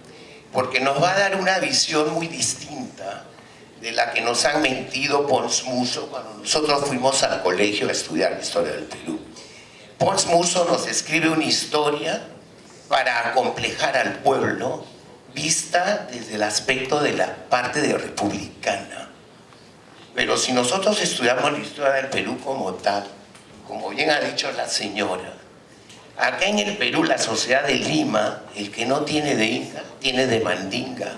[SPEAKER 8] porque nos va a dar una visión muy distinta de la que nos han mentido Pons Muso cuando nosotros fuimos al colegio a estudiar la historia del Perú. Pons Muso nos escribe una historia para acomplejar al pueblo, vista desde el aspecto de la parte de republicana. Pero si nosotros estudiamos la historia del Perú como tal, como bien ha dicho la señora, acá en el Perú, la sociedad de Lima, el que no tiene de Inca, tiene de Mandinga.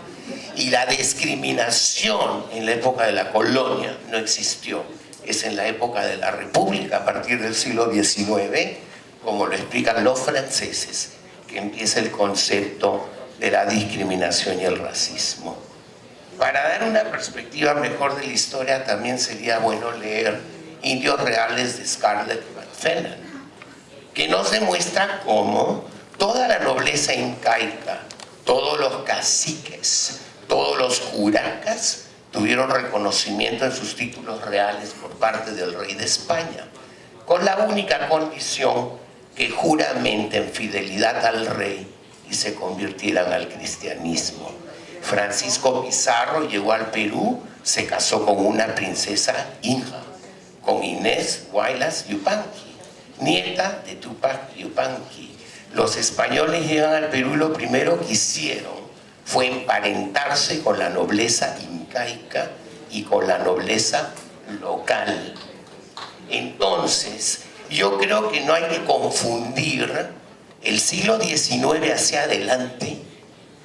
[SPEAKER 8] Y la discriminación en la época de la colonia no existió. Es en la época de la República, a partir del siglo XIX, como lo explican los franceses, que empieza el concepto de la discriminación y el racismo. Para dar una perspectiva mejor de la historia, también sería bueno leer indios reales de Scarlett McFarlane, que nos demuestra cómo toda la nobleza incaica, todos los caciques, todos los juracas tuvieron reconocimiento en sus títulos reales por parte del rey de España, con la única condición que juramenten fidelidad al rey y se convirtieran al cristianismo. Francisco Pizarro llegó al Perú, se casó con una princesa inja, con Inés Guaylas Yupanqui, nieta de Tupac Yupanqui. Los españoles llegan al Perú y lo primero que hicieron fue emparentarse con la nobleza incaica y con la nobleza local. Entonces, yo creo que no hay que confundir el siglo XIX hacia adelante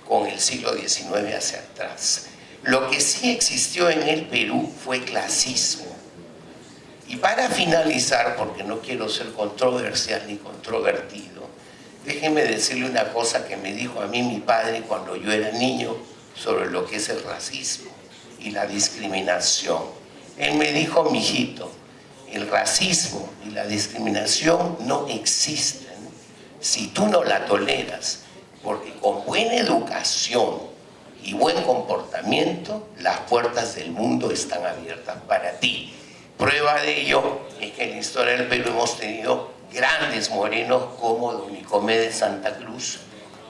[SPEAKER 8] con el siglo XIX hacia atrás. Lo que sí existió en el Perú fue clasismo. Y para finalizar, porque no quiero ser controversial ni controvertido, déjeme decirle una cosa que me dijo a mí mi padre cuando yo era niño sobre lo que es el racismo y la discriminación. Él me dijo: mijito, el racismo y la discriminación no existen si tú no la toleras, porque con buena educación y buen comportamiento las puertas del mundo están abiertas para ti. Prueba de ello es que en la historia del Perú hemos tenido grandes morenos como Don Nicomé de Santa Cruz,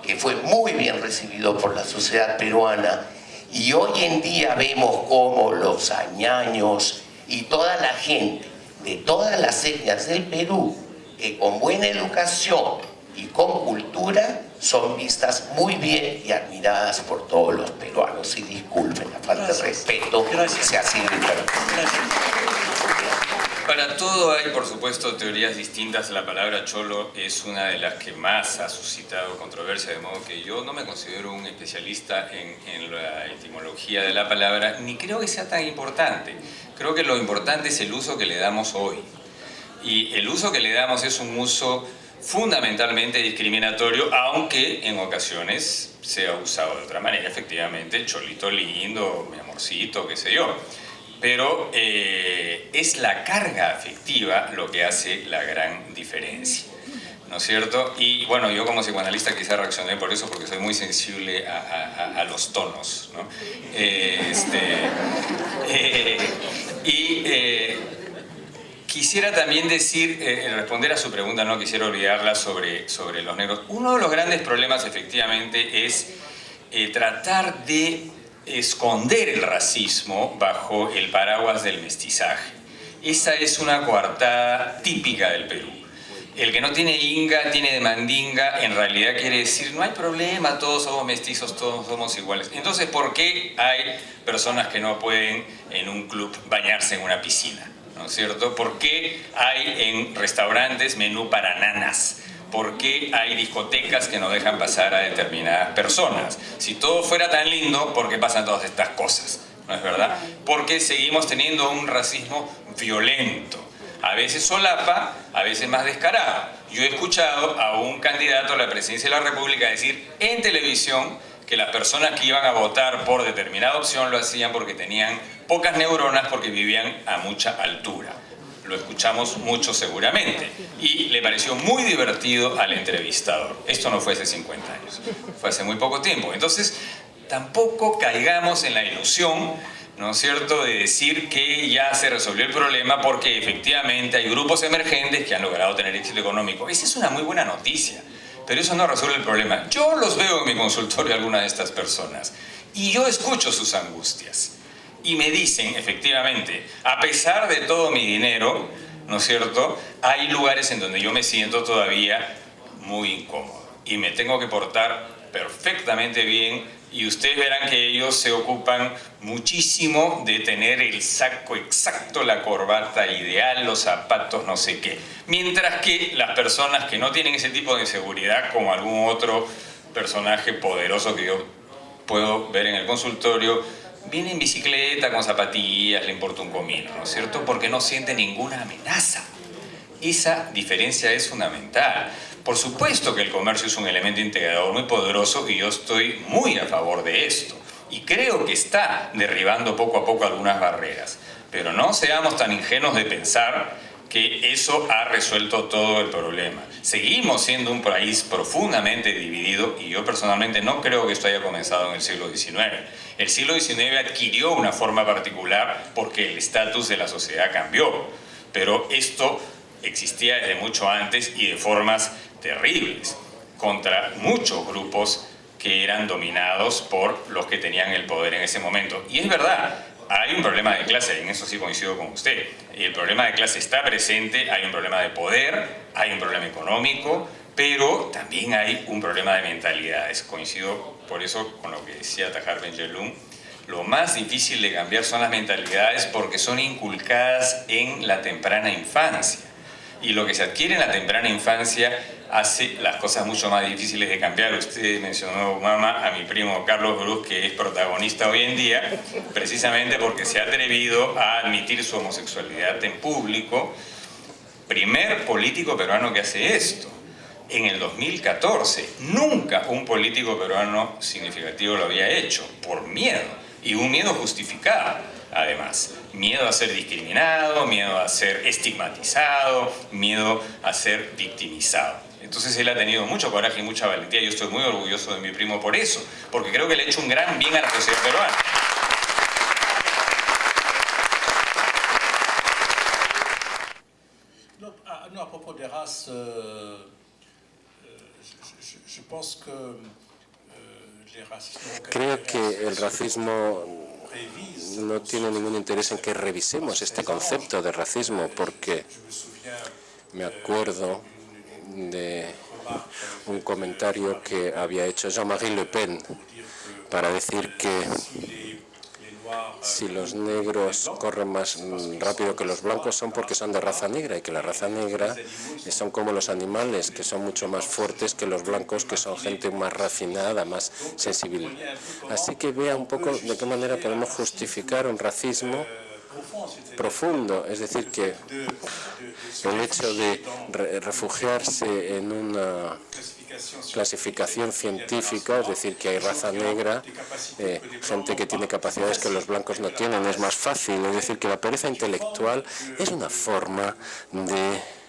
[SPEAKER 8] que fue muy bien recibido por la sociedad peruana, y hoy en día vemos como los añaños y toda la gente de todas las etnias del Perú, que con buena educación y con cultura son vistas muy bien y admiradas por todos los peruanos. Y disculpen la falta de respeto que se ha sido interrumpido.
[SPEAKER 2] Para todo hay, por supuesto, teorías distintas. La palabra cholo es una de las que más ha suscitado controversia, de modo que yo no me considero un especialista en la etimología de la palabra, ni creo que sea tan importante. Creo que lo importante es el uso que le damos hoy. Y el uso que le damos es un uso fundamentalmente discriminatorio, aunque en ocasiones se ha usado de otra manera, efectivamente, cholito lindo, mi amorcito, qué sé yo. Pero es la carga afectiva lo que hace la gran diferencia, ¿no es cierto? Y bueno, yo como psicoanalista quizá reaccioné por eso, porque soy muy sensible a los tonos, ¿no? Quisiera también decir, responder a su pregunta, no quisiera olvidarla, sobre los negros. Uno de los grandes problemas efectivamente es tratar de esconder el racismo bajo el paraguas del mestizaje. Esa es una coartada típica del Perú. El que no tiene inga, tiene de mandinga, en realidad quiere decir: no hay problema, todos somos mestizos, todos somos iguales. Entonces, ¿por qué hay personas que no pueden en un club bañarse en una piscina? ¿No es cierto? ¿Por qué hay en restaurantes menú para nanas? ¿Por qué hay discotecas que no dejan pasar a determinadas personas? Si todo fuera tan lindo, ¿por qué pasan todas estas cosas? ¿No es verdad? Porque seguimos teniendo un racismo violento. A veces solapa, a veces más descarado. Yo he escuchado a un candidato a la presidencia de la República decir en televisión que las personas que iban a votar por determinada opción lo hacían porque tenían pocas neuronas, porque vivían a mucha altura. Lo escuchamos mucho seguramente, y le pareció muy divertido al entrevistador. Esto no fue hace 50 años, fue hace muy poco tiempo. Entonces, tampoco caigamos en la ilusión, ¿no es cierto?, de decir que ya se resolvió el problema, porque efectivamente hay grupos emergentes que han logrado tener éxito económico. Esa es una muy buena noticia, pero eso no resuelve el problema. Yo los veo en mi consultorio, algunas de estas personas, y yo escucho sus angustias. Y me dicen, efectivamente, a pesar de todo mi dinero, ¿no es cierto?, hay lugares en donde yo me siento todavía muy incómodo y me tengo que portar perfectamente bien, y ustedes verán que ellos se ocupan muchísimo de tener el saco exacto, la corbata ideal, los zapatos no sé qué. Mientras que las personas que no tienen ese tipo de seguridad, como algún otro personaje poderoso que yo puedo ver en el consultorio, viene en bicicleta, con zapatillas, le importa un comino, ¿no es cierto? Porque no siente ninguna amenaza. Esa diferencia es fundamental. Por supuesto que el comercio es un elemento integrador muy poderoso, y yo estoy muy a favor de esto. Y creo que está derribando poco a poco algunas barreras. Pero no seamos tan ingenuos de pensar que eso ha resuelto todo el problema. Seguimos siendo un país profundamente dividido y yo personalmente no creo que esto haya comenzado en el siglo XIX. El siglo XIX adquirió una forma particular porque el estatus de la sociedad cambió, pero esto existía desde mucho antes y de formas terribles contra muchos grupos que eran dominados por los que tenían el poder en ese momento. Y es verdad, hay un problema de clase, en eso sí coincido con usted. El problema de clase está presente, hay un problema de poder, hay un problema económico, pero también hay un problema de mentalidades. Coincido por eso con lo que decía Tahar Ben-Jelloun. Lo más difícil de cambiar son las mentalidades porque son inculcadas en la temprana infancia. Y lo que se adquiere en la temprana infancia hace las cosas mucho más difíciles de cambiar. Usted mencionó, mamá, a mi primo Carlos Bruz, que es protagonista hoy en día, precisamente porque se ha atrevido a admitir su homosexualidad en público. Primer político peruano que hace esto. En el 2014, nunca un político peruano significativo lo había hecho, por miedo, y un miedo justificado. Además, miedo a ser discriminado, miedo a ser estigmatizado, miedo a ser victimizado. Entonces él ha tenido mucho coraje y mucha valentía. Yo estoy muy orgulloso de mi primo por eso, porque creo que le ha hecho un gran bien a la sociedad peruana.
[SPEAKER 9] No, a propos de raza, je pense que les racistes...
[SPEAKER 1] Creo que el racismo no tiene ningún interés en que revisemos este concepto de racismo, porque me acuerdo de un comentario que había hecho Jean-Marie Le Pen para decir que si los negros corren más rápido que los blancos son porque son de raza negra, y que la raza negra son como los animales, que son mucho más fuertes que los blancos, que son gente más refinada, más sensible. Así que vea un poco de qué manera podemos justificar un racismo profundo, es decir, que el hecho de refugiarse en una clasificación científica, es decir, que hay raza negra, gente que tiene capacidades que los blancos no tienen, es más fácil. Es decir, que la pereza intelectual es una forma de...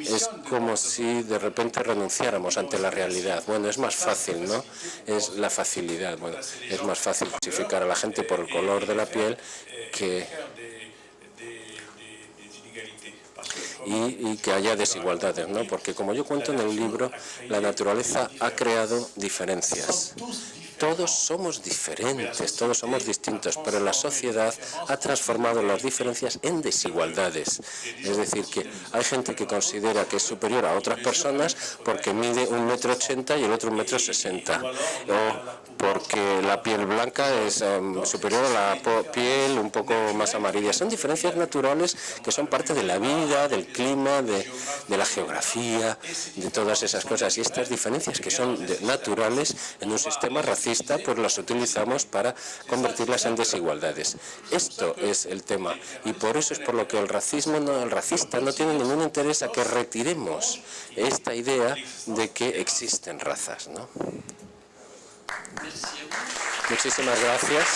[SPEAKER 1] Es como si de repente renunciáramos ante la realidad. Bueno, es más fácil, ¿no? Es la facilidad. Bueno, es más fácil clasificar a la gente por el color de la piel y que haya desigualdades, ¿no? Porque como yo cuento en el libro, la naturaleza ha creado diferencias. Todos somos diferentes, todos somos distintos, pero la sociedad ha transformado las diferencias en desigualdades. Es decir, que hay gente que considera que es superior a otras personas porque mide 1,80 m y el otro 1,60 m. O porque la piel blanca es superior a la piel un poco más amarilla. Son diferencias naturales que son parte de la vida, del clima, de la geografía, de todas esas cosas. Y estas diferencias que son naturales en un sistema racista, pues las utilizamos para convertirlas en desigualdades. Esto es el tema. Y por eso es por lo que el racista no tiene ningún interés a que retiremos esta idea de que existen razas, ¿no? Muchísimas gracias.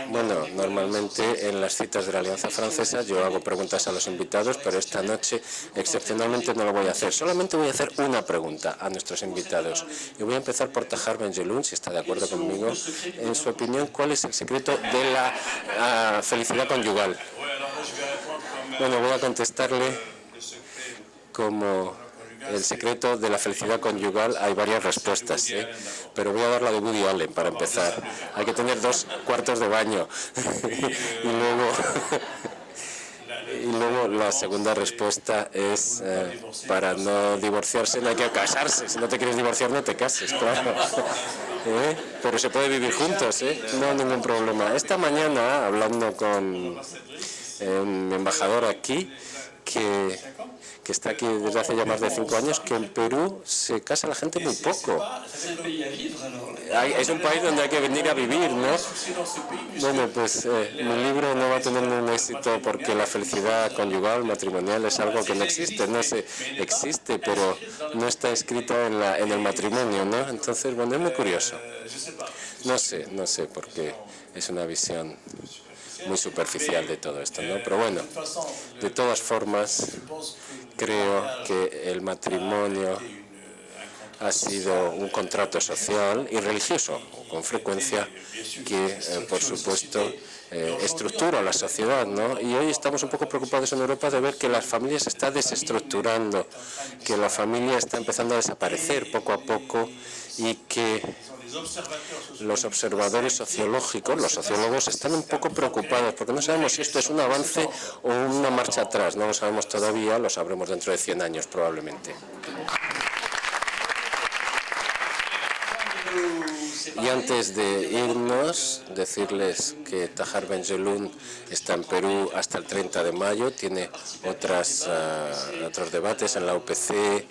[SPEAKER 1] Bueno, normalmente en las citas de la Alianza Francesa yo hago preguntas a los invitados, pero esta noche excepcionalmente no lo voy a hacer. Solamente voy a hacer una pregunta a nuestros invitados. Y voy a empezar por Tahar Ben-Jelloun, si está de acuerdo conmigo. En su opinión, ¿cuál es el secreto de la felicidad conyugal? Bueno, voy a contestarle como... El secreto de la felicidad conyugal, hay varias respuestas, pero voy a dar la de Woody Allen para empezar. Hay que tener 2 cuartos de baño. y luego la segunda respuesta es para no divorciarse no hay que casarse. Si no te quieres divorciar no te cases, claro. Pero se puede vivir juntos, no hay ningún problema. Esta mañana, hablando con un embajador aquí, que está aquí desde hace ya más de 5 años, que en Perú se casa la gente muy poco. Es un país donde hay que venir a vivir, ¿no? Bueno, pues mi libro no va a tener un éxito porque la felicidad conyugal, matrimonial, es algo que no existe, existe, pero no está escrita en el matrimonio, ¿no? Entonces, bueno, es muy curioso. No sé, porque es una visión muy superficial de todo esto, ¿no? Pero bueno, de todas formas, creo que el matrimonio ha sido un contrato social y religioso, con frecuencia, que, por supuesto, estructura la sociedad, ¿no? Y hoy estamos un poco preocupados en Europa de ver que la familia se está desestructurando, que la familia está empezando a desaparecer poco a poco y que los observadores sociológicos, los sociólogos, están un poco preocupados porque no sabemos si esto es un avance o una marcha atrás. No lo sabemos todavía, lo sabremos dentro de 100 años probablemente. Y antes de irnos, decirles que Tahar Benjelloun está en Perú hasta el 30 de mayo, tiene otros debates en la UPC,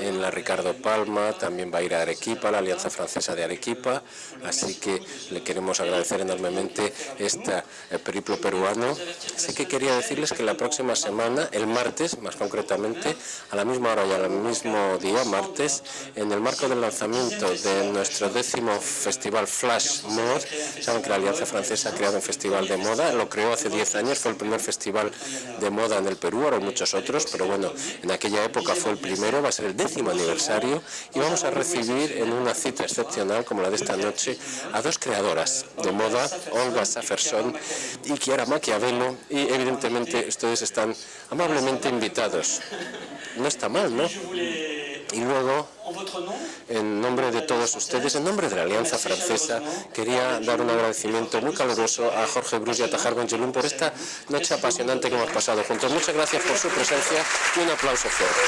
[SPEAKER 1] en la Ricardo Palma, también va a ir a Arequipa, la Alianza Francesa de Arequipa, así que le queremos agradecer enormemente este periplo peruano. Así que quería decirles que la próxima semana, el martes más concretamente, a la misma hora y al mismo día, martes, en el marco del lanzamiento de nuestro 10º festival Flash Mod, saben que la Alianza Francesa ha creado un festival de moda, lo creó hace 10 años, fue el primer festival de moda en el Perú, ahora hay muchos otros, pero bueno, en aquella época fue el primero, va a ser el 10º aniversario y vamos a recibir en una cita excepcional como la de esta noche a 2 creadoras de moda, Olga Saferson y Chiara Machiavello, y evidentemente ustedes están amablemente invitados. No está mal, ¿no? Y luego, en nombre de todos ustedes, en nombre de la Alianza Francesa, quería dar un agradecimiento muy caluroso a Jorge Brus y a Tahar Benjelloun por esta noche apasionante que hemos pasado juntos. Muchas gracias por su presencia y un aplauso fuerte.